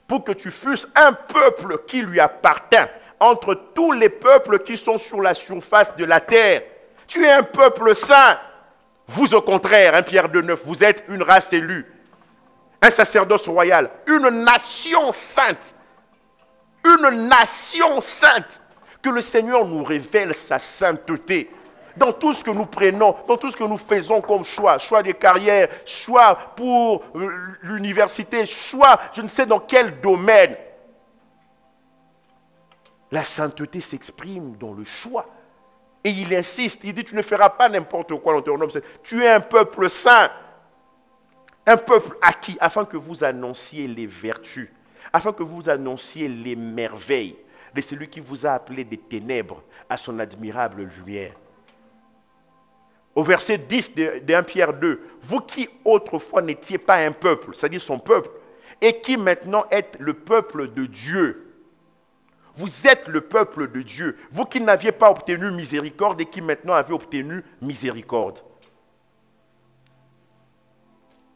pour que tu fusses un peuple qui lui appartient entre tous les peuples qui sont sur la surface de la terre. Tu es un peuple saint. Vous au contraire, 1 Pierre 2,9, vous êtes une race élue, un sacerdoce royal, une nation sainte. Une nation sainte. Que le Seigneur nous révèle sa sainteté dans tout ce que nous prenons, dans tout ce que nous faisons comme choix, choix de carrière, choix pour l'université, choix, je ne sais dans quel domaine. La sainteté s'exprime dans le choix. Et il insiste, il dit, tu ne feras pas n'importe quoi dans Deutéronome 7. Tu es un peuple saint, un peuple acquis, afin que vous annonciez les vertus, afin que vous annonciez les merveilles de celui qui vous a appelé des ténèbres à son admirable lumière. Au verset 10 de 1 Pierre 2, vous qui autrefois n'étiez pas un peuple, c'est-à-dire son peuple, et qui maintenant êtes le peuple de Dieu. Vous êtes le peuple de Dieu. Vous qui n'aviez pas obtenu miséricorde et qui maintenant avez obtenu miséricorde.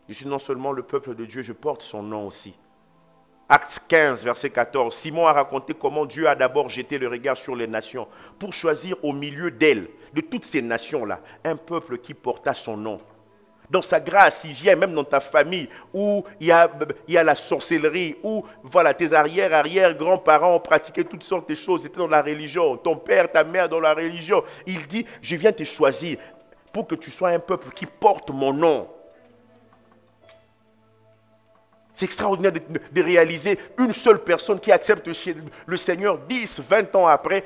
Je suis non seulement le peuple de Dieu, je porte son nom aussi. Actes 15, verset 14. Simon a raconté comment Dieu a d'abord jeté le regard sur les nations pour choisir au milieu d'elles, de toutes ces nations-là, un peuple qui porta son nom. Dans sa grâce, il vient même dans ta famille où il y a la sorcellerie, où voilà, tes arrière-grands-parents ont pratiqué toutes sortes de choses, étaient dans la religion, ton père, ta mère dans la religion. Il dit, je viens te choisir pour que tu sois un peuple qui porte mon nom. C'est extraordinaire de réaliser une seule personne qui accepte le Seigneur 10, 20 ans après.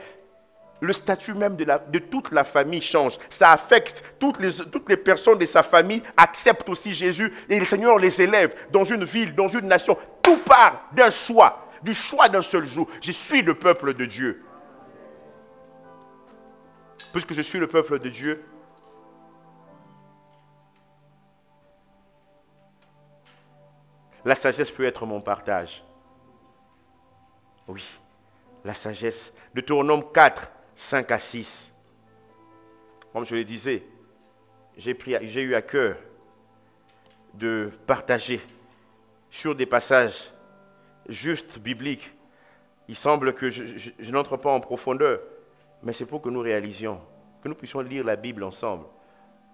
Le statut même de toute la famille change. Ça affecte toutes les personnes de sa famille, acceptent aussi Jésus. Et le Seigneur les élève dans une ville, dans une nation. Tout part d'un choix, du choix d'un seul jour. Je suis le peuple de Dieu. Puisque je suis le peuple de Dieu, la sagesse peut être mon partage. Oui, la sagesse. Deutéronome 4, 5 à 6. Comme je le disais, j'ai eu à cœur de partager sur des passages justes, bibliques. Il semble que je n'entre pas en profondeur, Mais c'est pour que nous réalisions, que nous puissions lire la Bible ensemble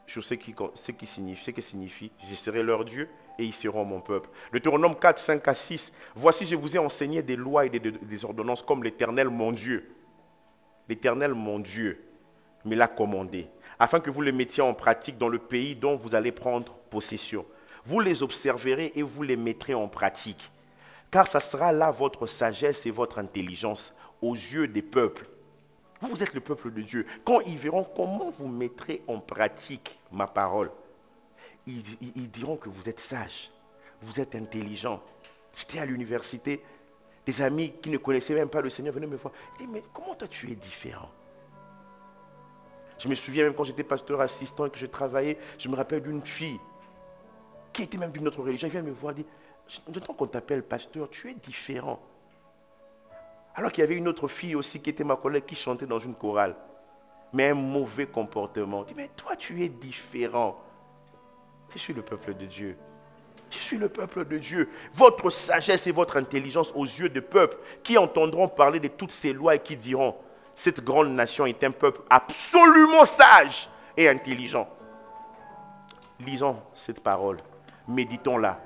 sur ce qui signifie, je serai leur Dieu et ils seront mon peuple. Deutéronome 4, 5 à 6, voici je vous ai enseigné des lois et des ordonnances comme l'Éternel mon Dieu. L'Éternel mon Dieu me l'a commandé, afin que vous les mettiez en pratique dans le pays dont vous allez prendre possession. Vous les observerez et vous les mettrez en pratique, car ça sera là votre sagesse et votre intelligence aux yeux des peuples. Vous êtes le peuple de Dieu. Quand ils verront comment vous mettrez en pratique ma parole, ils diront que vous êtes sage, vous êtes intelligent. J'étais à l'université, des amis qui ne connaissaient même pas le Seigneur venaient me voir. Ils disaient, mais comment toi tu es différent? Je me souviens même quand j'étais pasteur assistant et que je travaillais, je me rappelle d'une fille qui était même d'une autre religion. Elle vient me voir et dit, j'entends qu'on t'appelle pasteur, tu es différent. Alors qu'il y avait une autre fille aussi qui était ma collègue qui chantait dans une chorale. Mais un mauvais comportement. Je dis, mais toi tu es différent. Je suis le peuple de Dieu. Je suis le peuple de Dieu. Votre sagesse et votre intelligence aux yeux de peuples qui entendront parler de toutes ces lois et qui diront, cette grande nation est un peuple absolument sage et intelligent. Lisons cette parole. Méditons-la.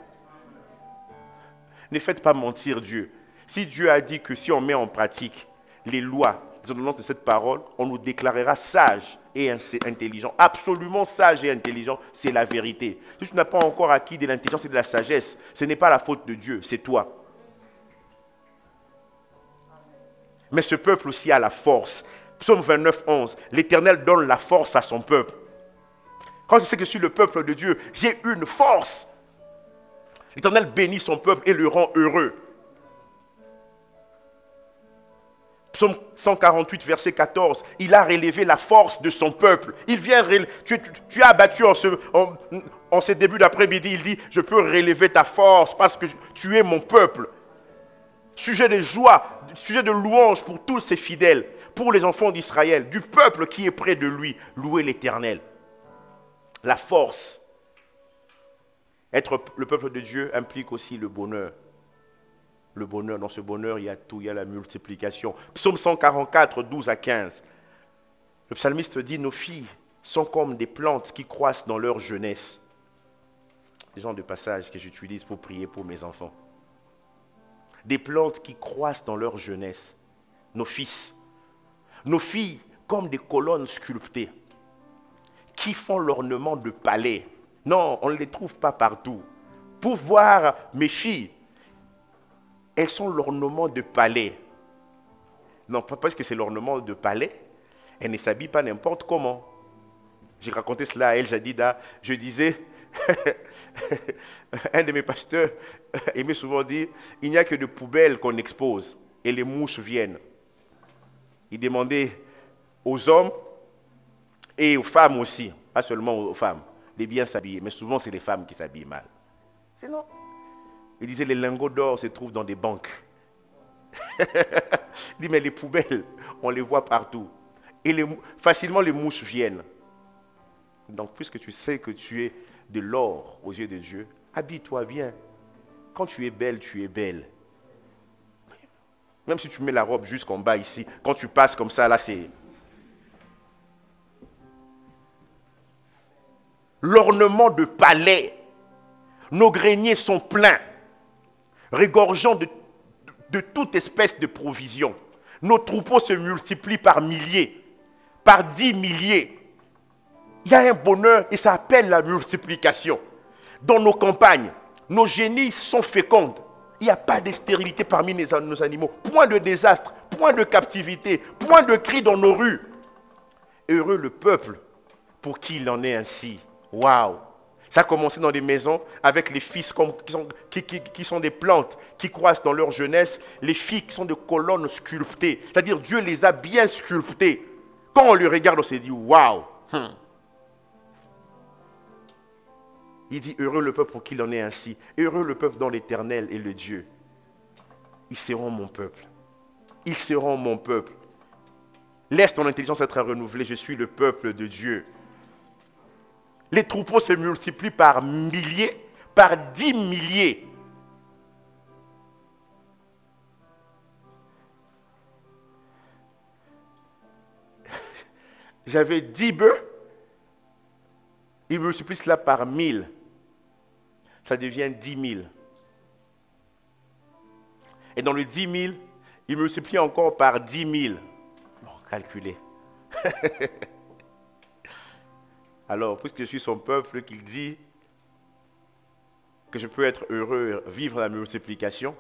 Ne faites pas mentir Dieu. Si Dieu a dit que si on met en pratique les lois, les ordonnances de cette parole, on nous déclarera sages et intelligents. Absolument sages et intelligents, c'est la vérité. Si tu n'as pas encore acquis de l'intelligence et de la sagesse, ce n'est pas la faute de Dieu, c'est toi. Mais ce peuple aussi a la force. Psaume 29, 11. L'Éternel donne la force à son peuple. Quand je sais que je suis le peuple de Dieu, j'ai une force. L'Éternel bénit son peuple et le rend heureux. Psaume 148, verset 14. Il a relevé la force de son peuple. Il vient, tu as abattu en ce début d'après-midi. Il dit, je peux relever ta force parce que tu es mon peuple. Sujet de joie, sujet de louange pour tous ses fidèles, pour les enfants d'Israël, du peuple qui est près de lui. Louez l'Éternel. La force. Être le peuple de Dieu implique aussi le bonheur. Le bonheur, dans ce bonheur, il y a tout, il y a la multiplication. Psaume 144, 12 à 15. Le psalmiste dit, nos filles sont comme des plantes qui croissent dans leur jeunesse. Les gens de passage que j'utilise pour prier pour mes enfants. Des plantes qui croissent dans leur jeunesse. Nos fils. Nos filles comme des colonnes sculptées qui font l'ornement de palais. Non, on ne les trouve pas partout. Pour voir mes filles, elles sont l'ornement de palais. Non, pas parce que c'est l'ornement de palais. Elles ne s'habillent pas n'importe comment. J'ai raconté cela à El Jadida. Je disais, un de mes pasteurs aimait souvent dire, il n'y a que de poubelles qu'on expose et les mouches viennent. Il demandait aux hommes et aux femmes aussi, pas seulement aux femmes, de bien s'habiller. Mais souvent, c'est les femmes qui s'habillent mal. Sinon, il disait, les lingots d'or se trouvent dans des banques. Il dit, mais les poubelles, on les voit partout. Et facilement, les mouches viennent. Donc, puisque tu sais que tu es de l'or aux yeux de Dieu, habille-toi bien. Quand tu es belle, tu es belle. Même si tu mets la robe jusqu'en bas ici, quand tu passes comme ça, là, c'est... L'ornement de palais. Nos greniers sont pleins, regorgeant de toute espèce de provisions. Nos troupeaux se multiplient par milliers, par 10 milliers. Il y a un bonheur et ça appelle la multiplication. Dans nos campagnes, nos génies sont fécondes. Il n'y a pas de stérilité parmi nos animaux. Point de désastre, point de captivité, point de cris dans nos rues. Heureux le peuple pour qui il en est ainsi. Waouh! Ça a commencé dans des maisons avec les fils qui sont des plantes qui croissent dans leur jeunesse, les filles qui sont des colonnes sculptées. C'est-à-dire Dieu les a bien sculptées. Quand on les regarde, on se dit waouh! Il dit heureux le peuple pour qu'il en est ainsi. Heureux le peuple dont l'Éternel est le Dieu. Ils seront mon peuple. Ils seront mon peuple. Laisse ton intelligence être renouvelée. Je suis le peuple de Dieu. Les troupeaux se multiplient par milliers, par 10 milliers. j'avais 10 bœufs, il multiplie cela par 1000. Ça devient 10 000. Et dans le 10 000, il multiplie encore par 10 000. Bon, calculez. Alors, puisque je suis son peuple, qu'il dit que je peux être heureux, vivre la multiplication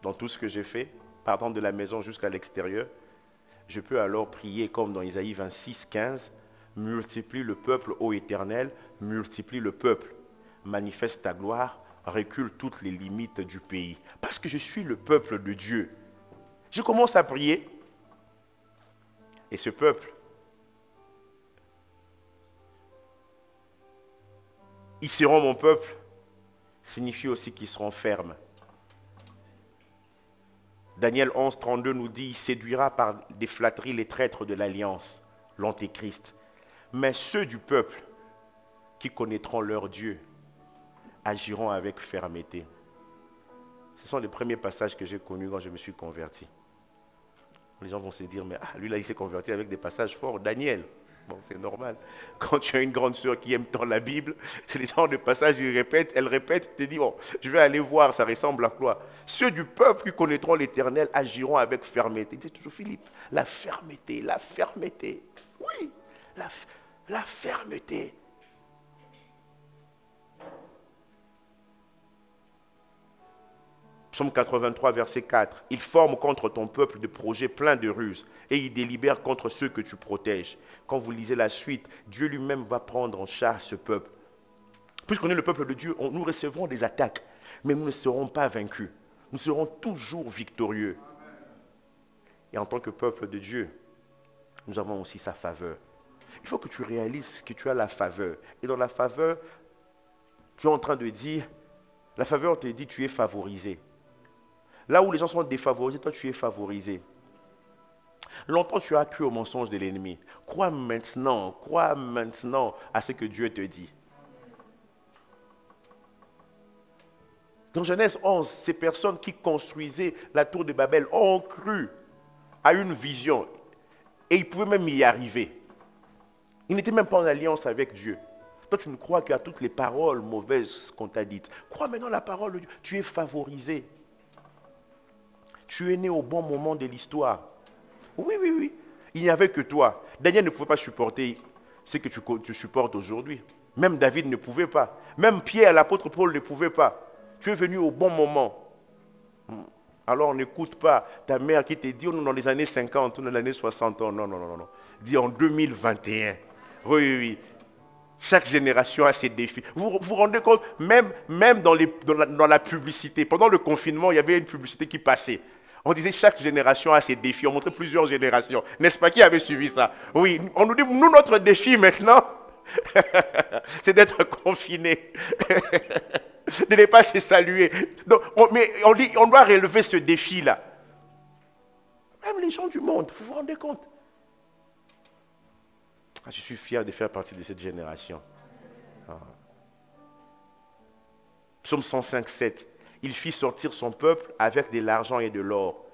dans tout ce que j'ai fait, partant de la maison jusqu'à l'extérieur, je peux alors prier comme dans Isaïe 26, 15, multiplie le peuple, ô Éternel, multiplie le peuple, manifeste ta gloire, recule toutes les limites du pays. Parce que je suis le peuple de Dieu. Je commence à prier, et ce peuple, ils seront mon peuple, signifie aussi qu'ils seront fermes. Daniel 11, 32 nous dit, il séduira par des flatteries les traîtres de l'alliance, l'antéchrist. Mais ceux du peuple qui connaîtront leur Dieu agiront avec fermeté. Ce sont les premiers passages que j'ai connus quand je me suis converti. Les gens vont se dire, mais lui là il s'est converti avec des passages forts. Daniel, bon c'est normal. Quand tu as une grande sœur qui aime tant la Bible, c'est les genres de passages, elle répète, tu te dis, bon, je vais aller voir, ça ressemble à quoi? Ceux du peuple qui connaîtront l'Éternel agiront avec fermeté. C'est toujours Philippe, la fermeté, oui, la fermeté. Psaume 83, verset 4. Il forme contre ton peuple des projets pleins de ruses et il délibère contre ceux que tu protèges. Quand vous lisez la suite, Dieu lui-même va prendre en charge ce peuple. Puisqu'on est le peuple de Dieu, nous recevrons des attaques, mais nous ne serons pas vaincus. Nous serons toujours victorieux. Et en tant que peuple de Dieu, nous avons aussi sa faveur. Il faut que tu réalises que tu as la faveur. Et dans la faveur, tu es en train de dire, la faveur te dit tu es favorisé. Là où les gens sont défavorisés, toi tu es favorisé. Longtemps tu as cru au mensonge de l'ennemi. Crois maintenant à ce que Dieu te dit. Dans Genèse 11, ces personnes qui construisaient la tour de Babel ont cru à une vision et ils pouvaient même y arriver. Ils n'étaient même pas en alliance avec Dieu. Toi, tu ne crois qu'à toutes les paroles mauvaises qu'on t'a dites. Crois maintenant la parole de Dieu. Tu es favorisé. Tu es né au bon moment de l'histoire. Oui. Il n'y avait que toi. Daniel ne pouvait pas supporter ce que tu supportes aujourd'hui. Même David ne pouvait pas. Même Pierre, l'apôtre Paul ne pouvait pas. Tu es venu au bon moment. Alors n'écoute pas ta mère qui te dit, oh, dans les années 50, ou dans les années 60. Non. Dis en 2021. Oui. Chaque génération a ses défis. Vous vous rendez compte, même dans la publicité, pendant le confinement, il y avait une publicité qui passait. On disait chaque génération a ses défis. On montrait plusieurs générations. N'est-ce pas qui avait suivi ça? Oui, on nous dit, nous, notre défi maintenant, c'est d'être confinés. De ne pas se saluer. Donc, mais on dit, on doit relever ce défi-là. Même les gens du monde, vous vous rendez compte? Je suis fier de faire partie de cette génération. Psaume 105, 7. Il fit sortir son peuple avec de l'argent et de l'or,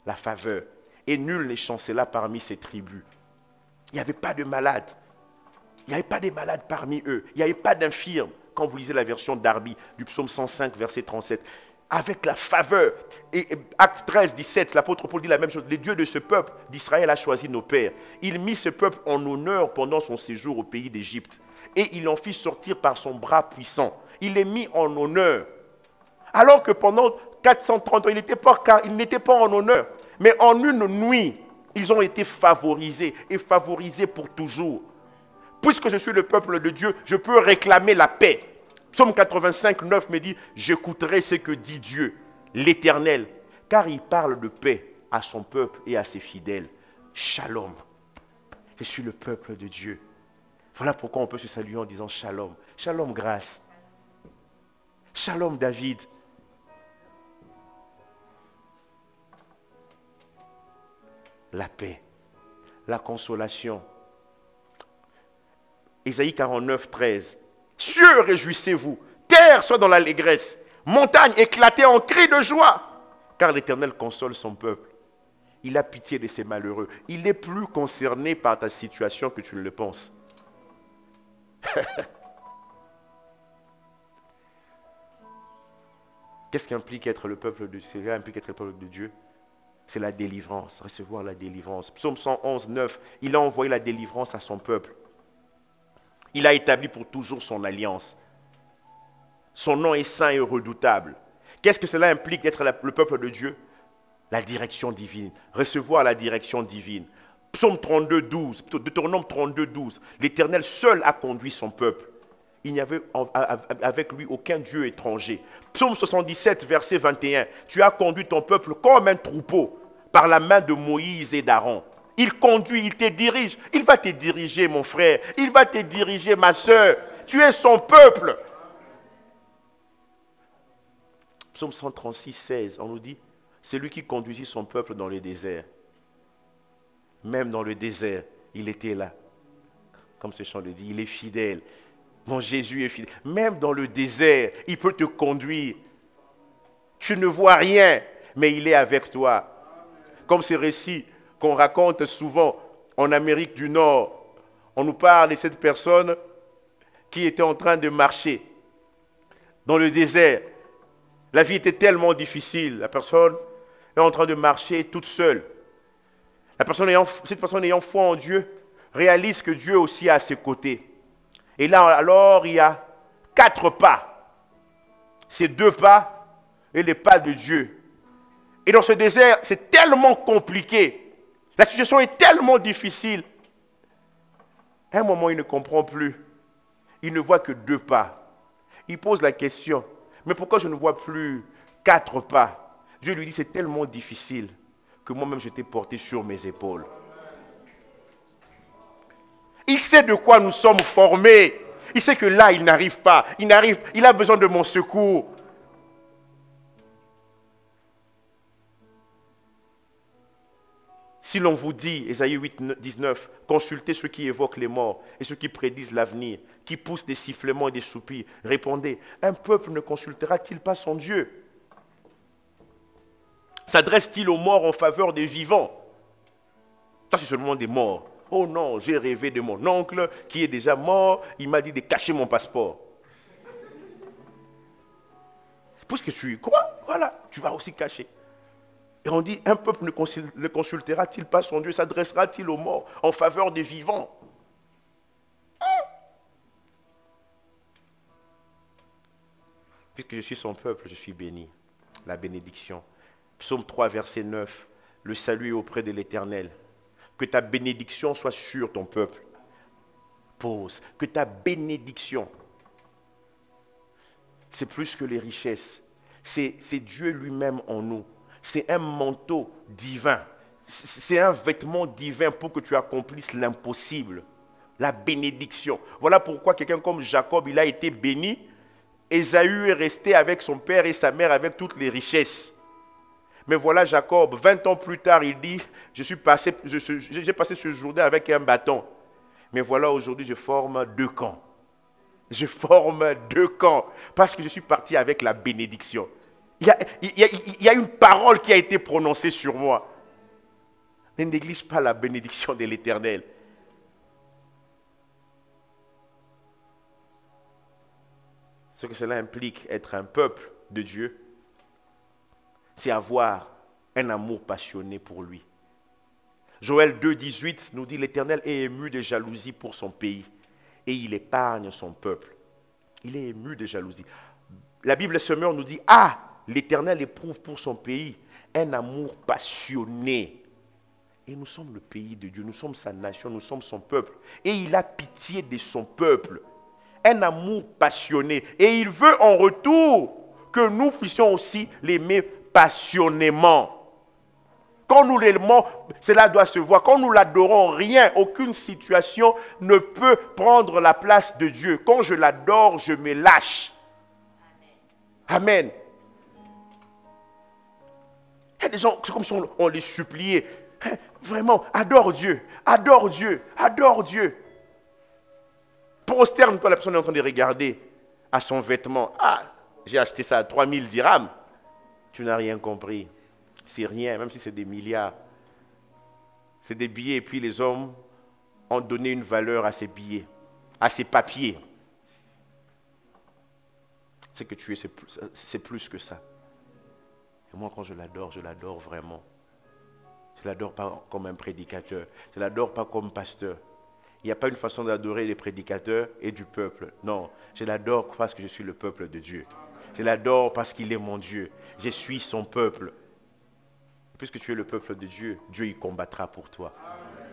la faveur. Et nul ne chancela parmi ses tribus. Il n'y avait pas de malades. Il n'y avait pas de malades parmi eux. Il n'y avait pas d'infirmes. Quand vous lisez la version d'Arby du psaume 105, verset 37. Avec la faveur. Et Acte 13, 17, l'apôtre Paul dit la même chose. Le Dieu de ce peuple d'Israël a choisi nos pères. Il mit ce peuple en honneur pendant son séjour au pays d'Égypte. Et il en fit sortir par son bras puissant. Il les mit en honneur. Alors que pendant 430 ans, il n'était pas en honneur. Mais en une nuit, ils ont été favorisés. Et favorisés pour toujours. Puisque je suis le peuple de Dieu, je peux réclamer la paix. Psaume 85, 9 me dit, j'écouterai ce que dit Dieu, l'Éternel, car il parle de paix à son peuple et à ses fidèles. Shalom. Je suis le peuple de Dieu. Voilà pourquoi on peut se saluer en disant shalom. Shalom grâce. Shalom David. La paix, la consolation. Ésaïe 49, 13. Cieux, réjouissez-vous, terre soit dans l'allégresse, montagne éclatez en cris de joie, car l'Éternel console son peuple. Il a pitié de ces malheureux. Il est plus concerné par ta situation que tu ne le penses. Qu'est-ce qu'implique être le peuple de Dieu? Cela implique être le peuple de Dieu. C'est la délivrance, recevoir la délivrance. Psaume 111, 9, il a envoyé la délivrance à son peuple. Il a établi pour toujours son alliance. Son nom est saint et redoutable. Qu'est-ce que cela implique d'être le peuple de Dieu? La direction divine, recevoir la direction divine. Psaume 32, 12, Deutéronome 32, 12. L'Éternel seul a conduit son peuple. Il n'y avait avec lui aucun Dieu étranger. Psaume 77, verset 21. Tu as conduit ton peuple comme un troupeau par la main de Moïse et d'Aaron. Il conduit, il te dirige. Il va te diriger, mon frère. Il va te diriger, ma soeur. Tu es son peuple. Psaume 136, 16, on nous dit, c'est lui qui conduisit son peuple dans le désert. Même dans le désert, il était là. Comme ce chant le dit, il est fidèle. Mon Jésus est fidèle. Même dans le désert, il peut te conduire. Tu ne vois rien, mais il est avec toi. Comme ces récits qu'on raconte souvent en Amérique du Nord. On nous parle de cette personne qui était en train de marcher dans le désert. La vie était tellement difficile. La personne est en train de marcher toute seule. Cette personne ayant foi en Dieu réalise que Dieu aussi est à ses côtés. Et là, alors, il y a 4 pas. C'est 2 pas et les pas de Dieu. Et dans ce désert, c'est tellement compliqué. La situation est tellement difficile. À un moment, il ne comprend plus. Il ne voit que 2 pas. Il pose la question, mais pourquoi je ne vois plus 4 pas? Dieu lui dit, c'est tellement difficile que moi-même je t'ai porté sur mes épaules. Il sait de quoi nous sommes formés. Il sait que là, il n'arrive pas. Il a besoin de mon secours. Si l'on vous dit, Ésaïe 8, 19, consultez ceux qui évoquent les morts et ceux qui prédisent l'avenir, qui poussent des sifflements et des soupirs, répondez, un peuple ne consultera-t-il pas son Dieu? S'adresse-t-il aux morts en faveur des vivants? Ça, c'est seulement des morts. Oh non, j'ai rêvé de mon oncle qui est déjà mort. Il m'a dit de cacher mon passeport. Puisque tu y crois, voilà, tu vas aussi cacher. Et on dit, un peuple ne consultera-t-il pas son Dieu? S'adressera-t-il aux morts en faveur des vivants? Puisque je suis son peuple, je suis béni. La bénédiction. Psaume 3, verset 9. Le salut est auprès de l'Éternel. Que ta bénédiction soit sur ton peuple. Pause. Que ta bénédiction, c'est plus que les richesses. C'est Dieu lui-même en nous. C'est un manteau divin. C'est un vêtement divin pour que tu accomplisses l'impossible. La bénédiction. Voilà pourquoi quelqu'un comme Jacob, il a été béni. Ésaü est resté avec son père et sa mère avec toutes les richesses. Mais voilà Jacob, 20 ans plus tard, il dit, j'ai passé ce journée avec un bâton. Mais voilà aujourd'hui, je forme 2 camps. Je forme 2 camps parce que je suis parti avec la bénédiction. Il y a une parole qui a été prononcée sur moi. Ne néglige pas la bénédiction de l'Éternel. Ce que cela implique, être un peuple de Dieu, c'est avoir un amour passionné pour lui. Joël 2, 18 nous dit, l'Éternel est ému de jalousie pour son pays et il épargne son peuple. Il est ému de jalousie. La Bible Semeur nous dit, ah, l'Éternel éprouve pour son pays un amour passionné. Et nous sommes le pays de Dieu, nous sommes sa nation, nous sommes son peuple. Et il a pitié de son peuple. Un amour passionné. Et il veut en retour que nous puissions aussi l'aimer passionnément. Quand nous l'aimons, cela doit se voir. Quand nous l'adorons, rien, aucune situation ne peut prendre la place de Dieu. Quand je l'adore, je me lâche. Amen. Il y a des gens, c'est comme si on les suppliait. Vraiment, adore Dieu, adore Dieu, adore Dieu. Prosterne-toi, la personne est en train de regarder à son vêtement. Ah, j'ai acheté ça à 3000 dirhams. Tu n'as rien compris. C'est rien, même si c'est des milliards. C'est des billets et puis les hommes ont donné une valeur à ces billets, à ces papiers. Ce que tu es, c'est plus que ça. Et moi, quand je l'adore vraiment. Je ne l'adore pas comme un prédicateur. Je ne l'adore pas comme pasteur. Il n'y a pas une façon d'adorer les prédicateurs et du peuple. Non, je l'adore parce que je suis le peuple de Dieu. Je l'adore parce qu'il est mon Dieu. Je suis son peuple. Puisque tu es le peuple de Dieu, Dieu il combattra pour toi.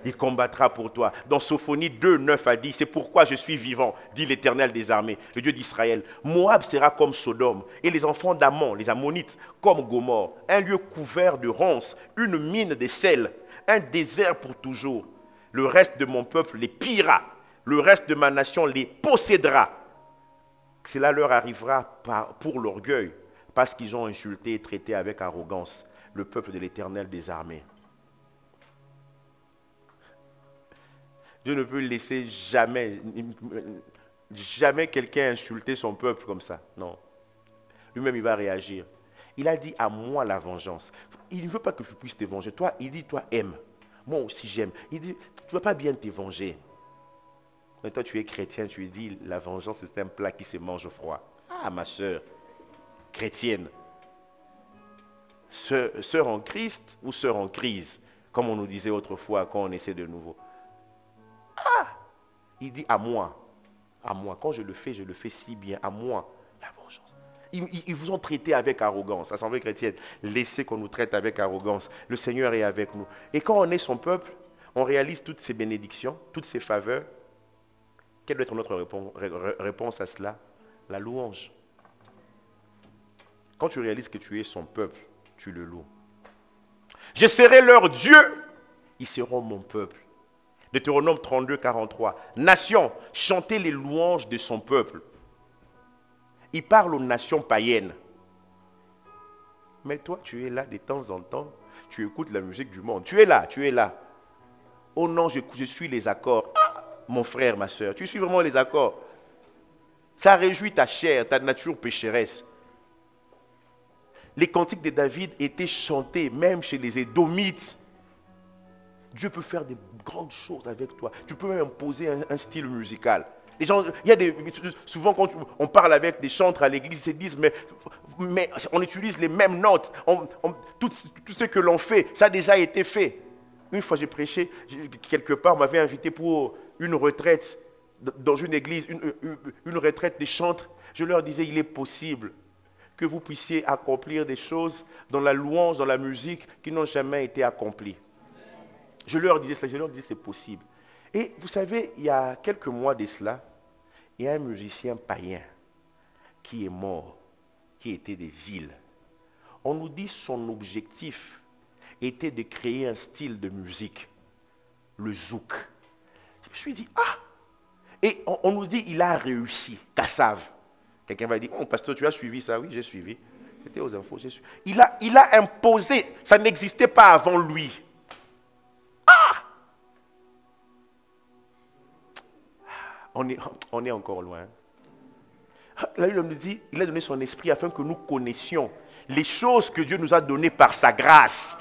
Il combattra pour toi. Dans Sophonie 2, 9 a dit, c'est pourquoi je suis vivant, dit l'Éternel des armées, le Dieu d'Israël. Moab sera comme Sodome, et les enfants d'Ammon, les Ammonites, comme Gomorrhe. Un lieu couvert de ronces, une mine de sel, un désert pour toujours. Le reste de mon peuple les pillera, le reste de ma nation les possédera. Cela leur arrivera pour l'orgueil, parce qu'ils ont insulté et traité avec arrogance le peuple de l'Éternel des armées. Dieu ne peut laisser jamais quelqu'un insulter son peuple comme ça. Non. Lui-même, il va réagir. Il a dit à moi la vengeance. Il ne veut pas que je puisse te venger. Toi, il dit, toi, aime. Moi aussi, j'aime. Il dit, tu ne vas pas bien te venger. Mais toi, tu es chrétien, tu lui dis, la vengeance, c'est un plat qui se mange au froid. Ah, ma soeur, chrétienne. Sœur en Christ ou sœur en crise, comme on nous disait autrefois quand on essaie de nouveau. Ah! Il dit à moi. Quand je le fais si bien. À moi, la vengeance. Ils vous ont traité avec arrogance. Assemblée chrétienne, laissez qu'on nous traite avec arrogance. Le Seigneur est avec nous. Et quand on est son peuple, on réalise toutes ces bénédictions, toutes ces faveurs. Quelle doit être notre réponse à cela? La louange. Quand tu réalises que tu es son peuple, tu le loues. Je serai leur Dieu, ils seront mon peuple. Deutéronome 32, 43. Nation, chantez les louanges de son peuple. Il parle aux nations païennes. Mais toi, tu es là de temps en temps, tu écoutes la musique du monde. Tu es là. Oh non, je suis les accords. Ah, mon frère, ma soeur, tu suis vraiment les accords. Ça réjouit ta chair, ta nature pécheresse. Les cantiques de David étaient chantés même chez les Édomites. Dieu peut faire des grandes choses avec toi. Tu peux même imposer un style musical. Les gens, souvent quand on parle avec des chantres à l'église, ils se disent, mais on utilise les mêmes notes. Tout ce que l'on fait, ça a déjà été fait. Une fois j'ai prêché, quelque part, on m'avait invité pour une retraite dans une église, une retraite des chantres. Je leur disais, il est possible que vous puissiez accomplir des choses dans la louange, dans la musique, qui n'ont jamais été accomplies. Je leur disais ça, c'est possible. Et vous savez, il y a quelques mois de cela, il y a un musicien païen qui est mort, qui était des îles. On nous dit son objectif était de créer un style de musique, le zouk. Je me suis dit, ah! Et on nous dit, il a réussi, Kassav. Quelqu'un va dire, oh pasteur, tu as suivi ça? Oui, j'ai suivi. C'était aux infos, j'ai suivi. Il a imposé, ça n'existait pas avant lui. On est encore loin. Là, il nous dit, il a donné son esprit afin que nous connaissions les choses que Dieu nous a données par sa grâce.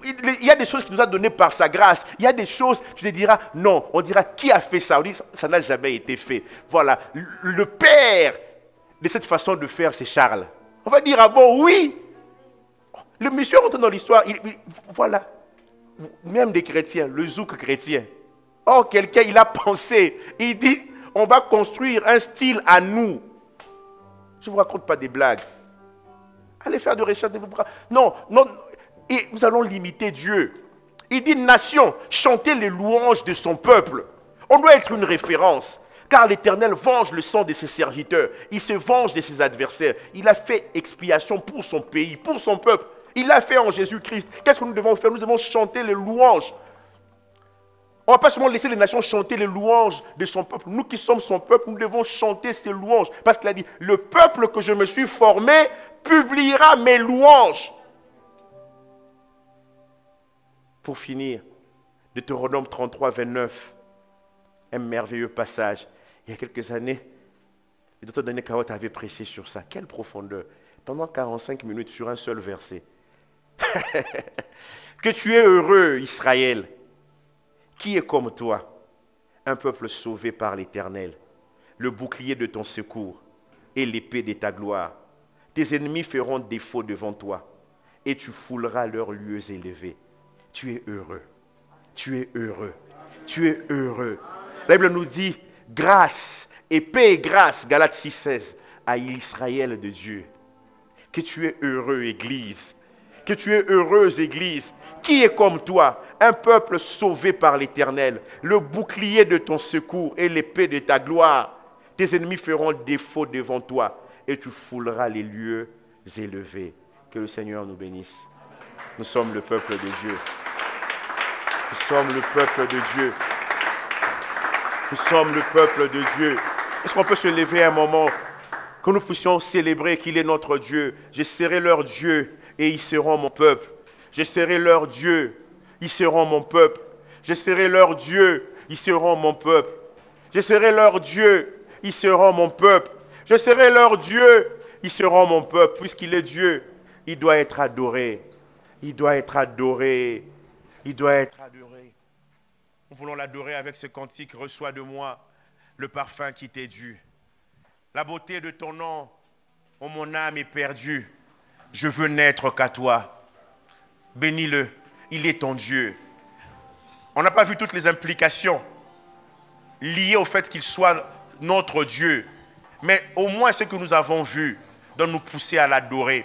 Il y a des choses qu'il nous a données par sa grâce. Il y a des choses, tu te diras, non. On dira, qui a fait ça? On dit, ça n'a jamais été fait. Voilà. Le père de cette façon de faire, c'est Charles. On va dire, ah bon, oui. Le monsieur rentre dans l'histoire. Voilà. Même des chrétiens, le zouk chrétien. Oh, quelqu'un, il a pensé. Il dit, on va construire un style à nous. Je ne vous raconte pas des blagues. Allez faire de recherche. Non. Et nous allons limiter Dieu. Il dit, nation, chantez les louanges de son peuple. On doit être une référence. Car l'Éternel venge le sang de ses serviteurs. Il se venge de ses adversaires. Il a fait expiation pour son pays, pour son peuple. Il l'a fait en Jésus-Christ. Qu'est-ce que nous devons faire? Nous devons chanter les louanges. On ne va pas seulement laisser les nations chanter les louanges de son peuple. Nous qui sommes son peuple, nous devons chanter ses louanges. Parce qu'il a dit, le peuple que je me suis formé publiera mes louanges. Pour finir, Deutéronome 33, 29, un merveilleux passage. Il y a quelques années, le Dr. Daniel Kawat avait prêché sur ça. Quelle profondeur! Pendant 45 minutes sur un seul verset. Que tu es heureux, Israël. Qui est comme toi? Un peuple sauvé par l'Éternel, le bouclier de ton secours et l'épée de ta gloire. Tes ennemis feront défaut devant toi et tu fouleras leurs lieux élevés. Tu es heureux. Tu es heureux. Tu es heureux. La Bible nous dit grâce et paix et grâce, Galates 6,16, à l'Israël de Dieu. Que tu es heureux, Église. Que tu es heureuse, Église. Qui est comme toi? Un peuple sauvé par l'Éternel, le bouclier de ton secours et l'épée de ta gloire. Tes ennemis feront défaut devant toi et tu fouleras les lieux élevés. Que le Seigneur nous bénisse. Nous sommes le peuple de Dieu. Nous sommes le peuple de Dieu. Nous sommes le peuple de Dieu. Est-ce qu'on peut se lever un moment, que nous puissions célébrer qu'il est notre Dieu? Je serai leur Dieu et ils seront mon peuple. Je serai leur Dieu, ils seront mon peuple. Je serai leur Dieu, ils seront mon peuple. Je serai leur Dieu, ils seront mon peuple. Je serai leur Dieu, ils seront mon peuple. Puisqu'il est Dieu, il doit être adoré. Il doit être adoré. Il doit être adoré. Nous voulons l'adorer avec ce cantique. Reçois de moi le parfum qui t'est dû. La beauté de ton nom, oh mon âme est perdue. Je veux n'être qu'à toi. Bénis-le, il est ton Dieu. On n'a pas vu toutes les implications liées au fait qu'il soit notre Dieu. Mais au moins ce que nous avons vu doit nous pousser à l'adorer.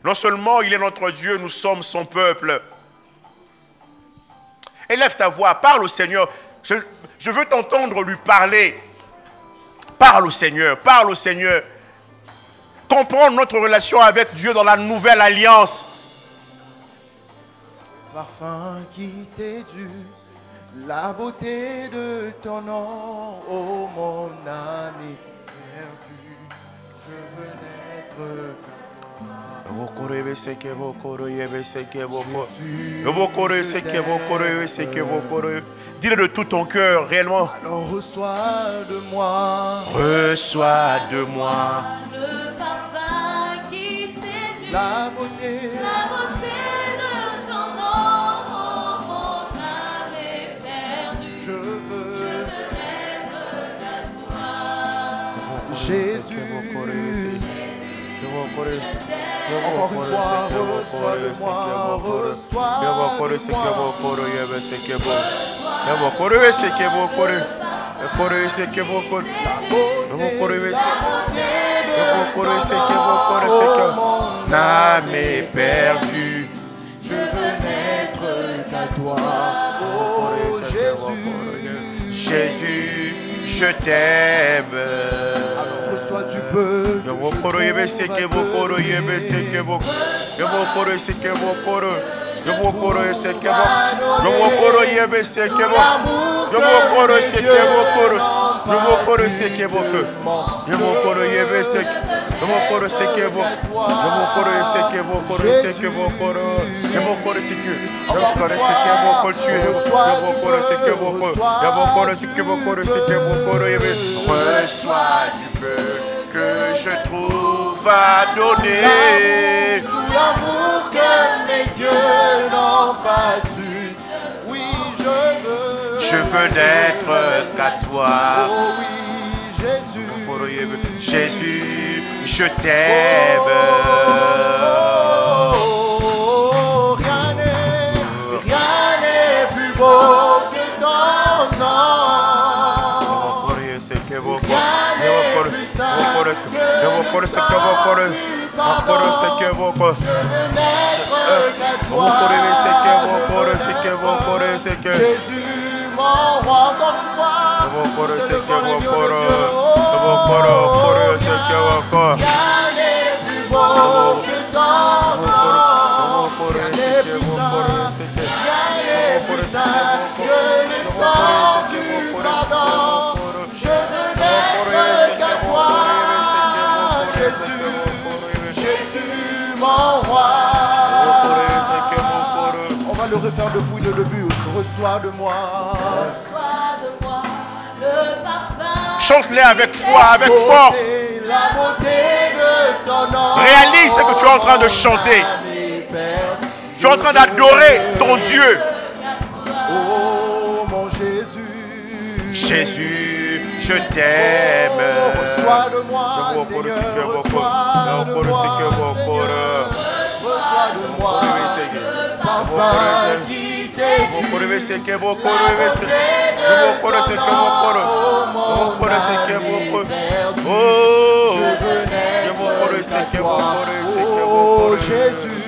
Non seulement il est notre Dieu, nous sommes son peuple. Élève ta voix, parle au Seigneur. Je veux t'entendre lui parler. Parle au Seigneur, parle au Seigneur. Comprendre notre relation avec Dieu dans la nouvelle alliance. Parfum qui t'est dû, la beauté de ton nom, oh mon âme est perdue, je veux n'être dis-le de tout ton cœur, réellement. alors reçois de moi, reçois de moi Le parfum qui t'est dû, la beauté de ton nom, oh, mon âme est perdue. je veux N'être qu'à toi. Jésus. Je t'aime. Encore une fois, reçois de moi, reçois de N'âme est perdue. je veux n'être qu'à toi, oh Jésus. Jésus, je t'aime. Alors reçois du peu. Reçois du peu que je trouve à donner. Tout l'amour que mes yeux n'ont pas su. Oui, Je veux n'être qu'à toi. Oh oui, Jésus. Jésus, je t'aime. Oh, rien n'est plus beau que ton nom. Rien n'est plus saint que le pardon. Je veux n'être qu'à toi. Jésus, mon roi, encore une fois. C'est le bon et Dieu de Dieu. Rien n'est plus beau que ton nom. Rien n'est plus saint. Rien n'est plus saint que le sang du pardon. Je veux n'être qu'à toi. Jésus, Jésus, mon roi. On va le refaire depuis le début. Reçois de moi. Reçois de moi le parfum. Chante-les avec foi, avec force. La beauté de ton nom. Réalise ce que tu es en train de chanter. Tu es en train d'adorer ton Dieu. Oh mon Jésus, je t'aime. Reçois de moi, Seigneur, reçois de moi, reçois de moi, parfum qui t'est dû, je veux naître à toi, oh Jésus.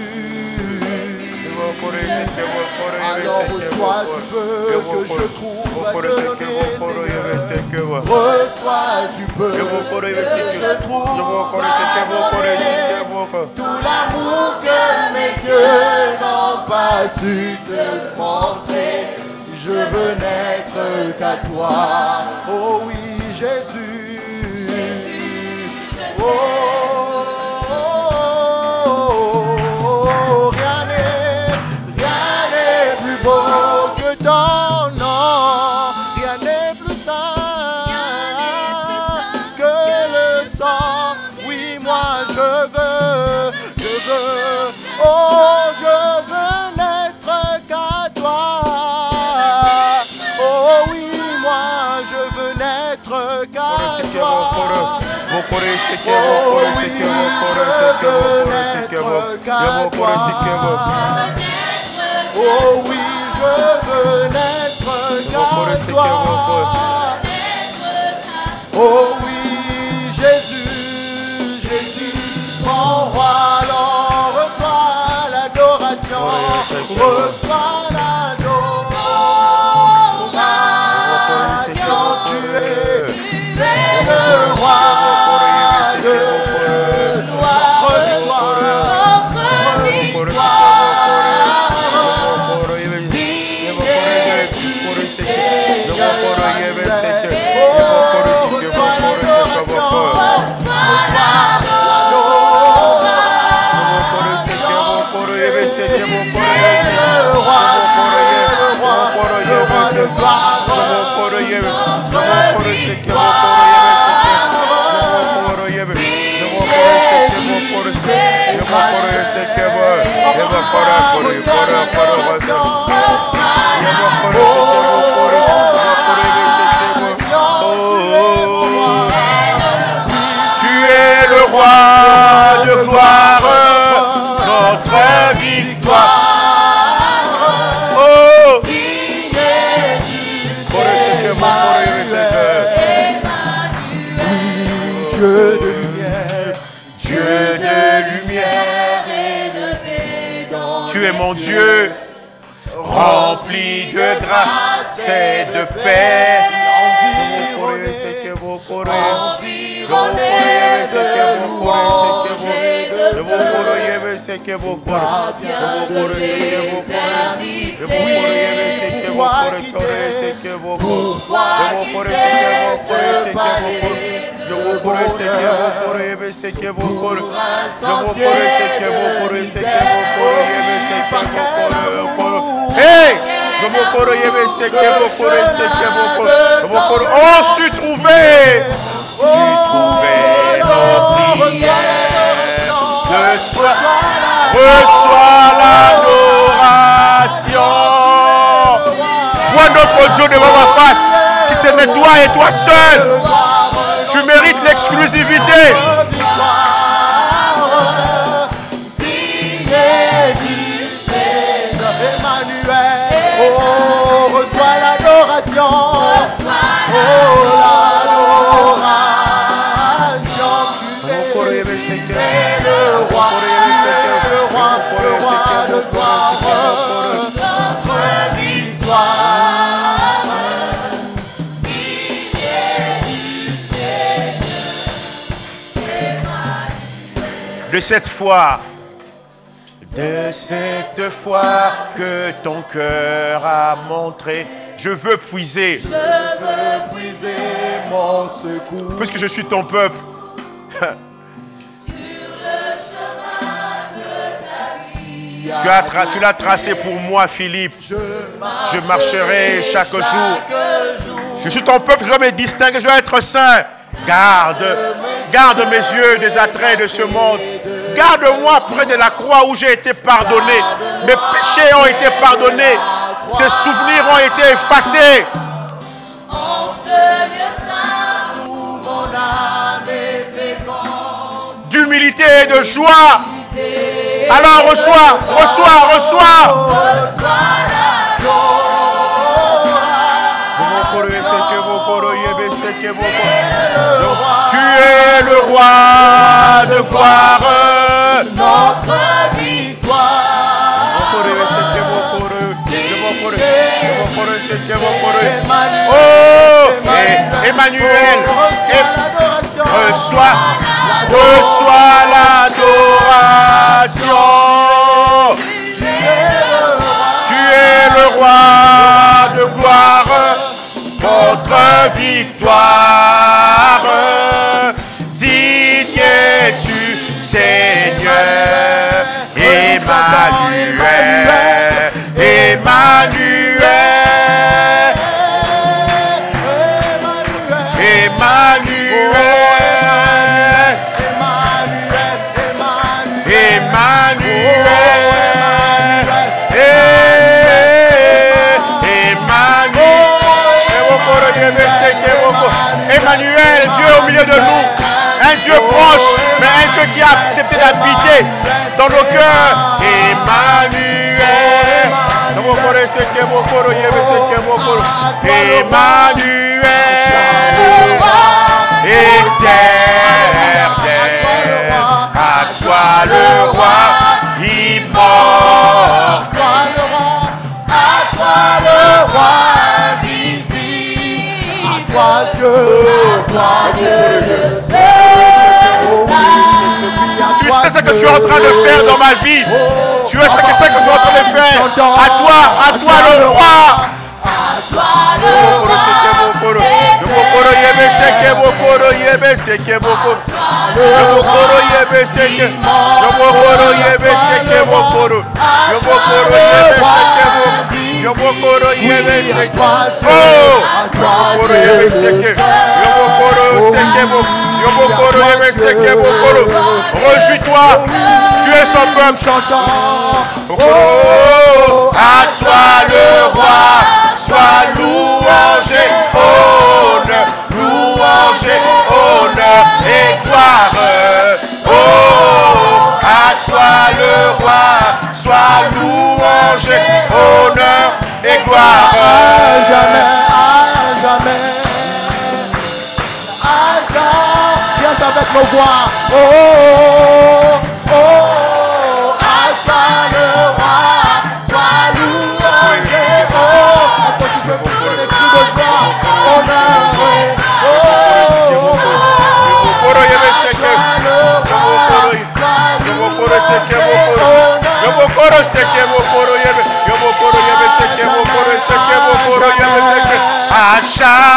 Alors reçois du peu que je trouve à te donner, Seigneur. Reçois du peu que je trouve à te donner. Tout l'amour que mes yeux n'ont pas su te montrer, je veux n'être qu'à toi. Oh oui, Jésus. Oh. Que ton nom, rien n'est plus saint que le sang. Oui, moi je veux, oh, je veux n'être qu'à toi. Oh oui, moi je veux n'être qu'à toi. Oh oui, je veux n'être qu'à toi. Oh oui, je veux n'être qu'à toi. Oh oui, Jésus, Jésus, mon roi, alors reçois l'adoration, reçois l'adoration. Tu es le roi de notre victoire. Tu es le roi de gloire, notre victoire. Oh, Dieu de lumière, tu es mon Dieu, rempli de grâce et de paix. On su trouver nos prières. Reçois l'adoration. Vois notre Dieu devant ma face. Si ce n'est toi et toi seul, tu mérites l'exclusivité. Oh, reçois l'adoration. Oh, l'adoration. Tu es le roi, le roi de gloire, notre victoire. De cette foi que ton cœur a montré, je veux puiser mon secours. Puisque je suis ton peuple. Tu l'as tracé pour moi, Philippe. Je marcherai chaque jour. Je suis ton peuple, je dois me distinguer, je dois être saint. Garde mes yeux des attraits de ce monde. Garde-moi près de la croix où j'ai été pardonné. Mes péchés ont été pardonnés. Ces souvenirs ont été effacés. sécurité et de joie. Alors reçois, reçois, reçois. Tu es le roi de gloire. Notre victoire. Oh, Emmanuel, reçois l'adoration. Tu es le roi de gloire, notre victoire. Digne es-tu, Seigneur, Emmanuel, Emmanuel, Emmanuel, Emmanuel, Dieu au milieu de nous, un Dieu proche, mais un Dieu qui a accepté d'habiter dans nos cœurs. Emmanuel, éternel, à toi le roi immortel, À toi le roi invisible, à toi Dieu le seul. tu sais ce que je suis en train de faire dans ma vie. Tu sais ce que je suis en train de faire. À toi le roi. Rejouis-toi, tu es son peuple chantant. Oh, à toi le roi, sois louangé, honneur, louangé, honneur et gloire. Oh, à toi le roi, sois louangé, honneur et gloire. À jamais, à jamais, à jamais. Viens avec nos voix. Oh, oh, oh, à toi le roi, sois louangé. Oh, à toi tu peux pousser des cris de joie. Honneur et à jamais,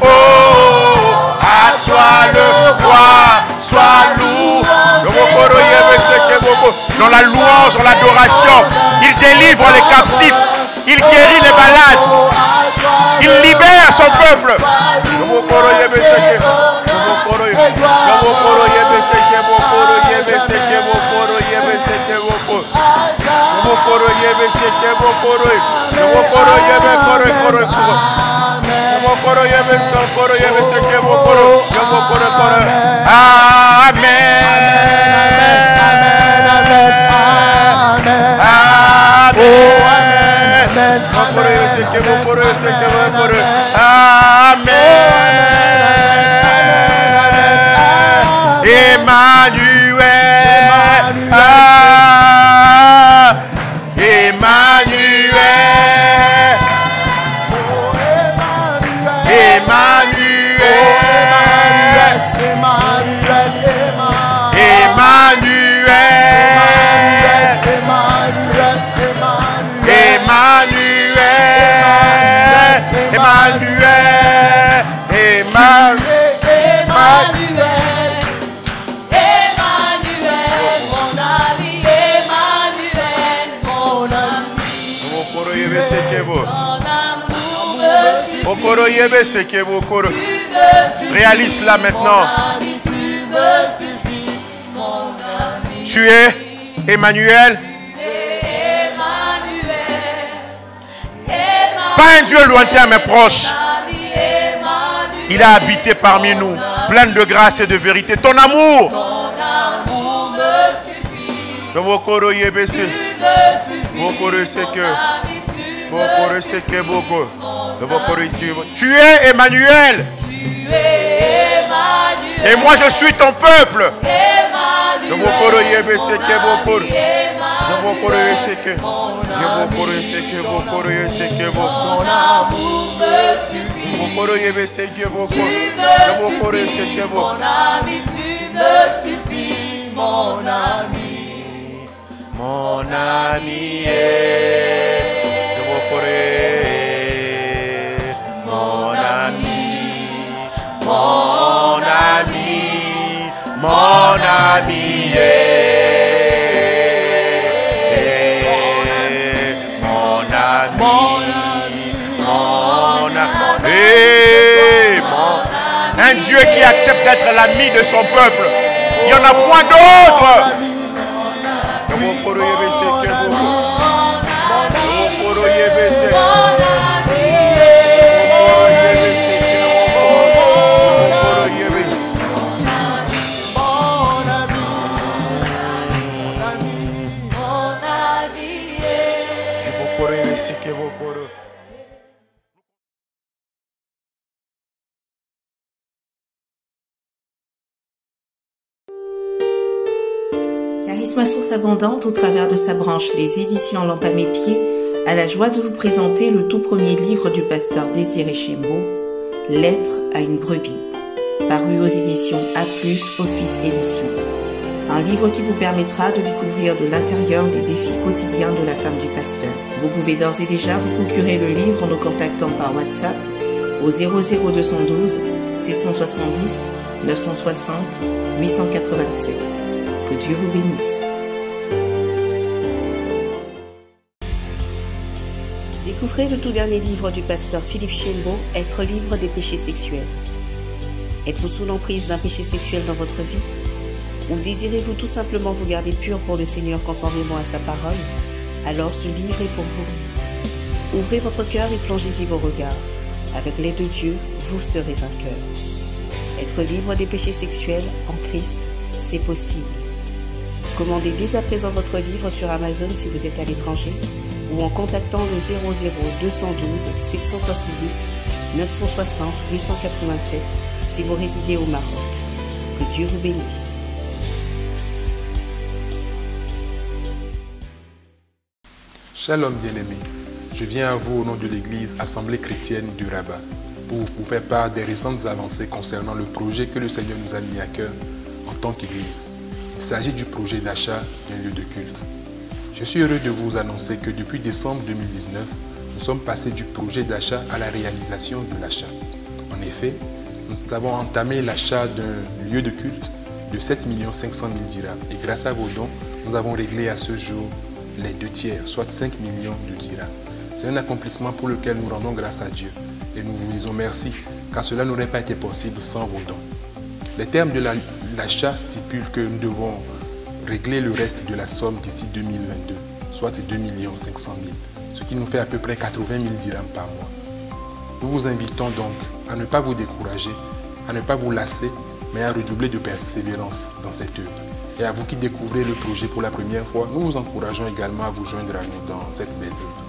oh, à toi le roi, sois loué. Dans la louange, dans l'adoration, il délivre les captifs, il guérit les malades, il libère son peuple. Réalise cela maintenant. Tu es Emmanuel. Pas un Dieu lointain mais proche. Il a habité parmi nous. pleine de grâce et de vérité. Ton amour. Ton amour me suffit. De vos corps yébessés. Tu me suffis. Vos corps c'est que. Ami, tu Vos me corps c'est que beaucoup. De vos corps tu es Emmanuel. Tu es Emmanuel. Et moi je suis ton peuple. Emmanuel. De vos corps yébessés que vos corps. De vos corps Emmanuel. c'est que. De vos corps c'est que vos corps c'est que vos. Ton amour me suffit. Vos corps yébessés que vos Tu corps. me De vos corps c'est suffis. que vos. Mon ami, tu me suffis. Mon ami. Mon ami est de vos forêts. Mon ami, mon ami, mon ami est. Mon ami, mon ami, un Dieu qui accepte d'être l'ami de son peuple. Il n'y en a point d'autre. Charisma Source Abondante, au travers de sa branche Les Éditions Lampe à mes pieds, a la joie de vous présenter le tout premier livre du pasteur Désiré Chembo, Lettre à une brebis, paru aux éditions A+, Office Édition. Un livre qui vous permettra de découvrir de l'intérieur les défis quotidiens de la femme du pasteur. Vous pouvez d'ores et déjà vous procurer le livre en nous contactant par WhatsApp au 00212 770 960 887. Que Dieu vous bénisse. Découvrez le tout dernier livre du pasteur Philippe Chembo, Être libre des péchés sexuels. Êtes-vous sous l'emprise d'un péché sexuel dans votre vie? Ou désirez-vous tout simplement vous garder pur pour le Seigneur conformément à sa parole? Alors ce livre est pour vous. Ouvrez votre cœur et plongez-y vos regards. Avec l'aide de Dieu, vous serez vainqueur. Être libre des péchés sexuels en Christ, c'est possible. Commandez dès à présent votre livre sur Amazon si vous êtes à l'étranger ou en contactant le 00212 770 960 887 si vous résidez au Maroc. Que Dieu vous bénisse. Shalom bien-aimés, je viens à vous au nom de l'Église Assemblée chrétienne du Rabat pour vous faire part des récentes avancées concernant le projet que le Seigneur nous a mis à cœur en tant qu'Église. Il s'agit du projet d'achat d'un lieu de culte. Je suis heureux de vous annoncer que depuis décembre 2019, nous sommes passés du projet d'achat à la réalisation de l'achat. En effet, nous avons entamé l'achat d'un lieu de culte de 7 500 000 dirhams et grâce à vos dons, nous avons réglé à ce jour les 2/3, soit 5 millions de dirhams. C'est un accomplissement pour lequel nous rendons grâce à Dieu et nous vous disons merci car cela n'aurait pas été possible sans vos dons. Les termes de l'achat stipulent que nous devons régler le reste de la somme d'ici 2022, soit 2 500 000, ce qui nous fait à peu près 80 000 dirhams par mois. Nous vous invitons donc à ne pas vous décourager, à ne pas vous lasser, mais à redoubler de persévérance dans cette œuvre. Et à vous qui découvrez le projet pour la première fois, nous vous encourageons également à vous joindre à nous dans cette belle œuvre.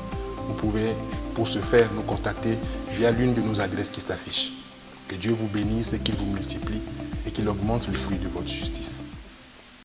Vous pouvez, pour ce faire, nous contacter via l'une de nos adresses qui s'affichent. Que Dieu vous bénisse et qu'il vous multiplie et qu'il augmente le fruit de votre justice.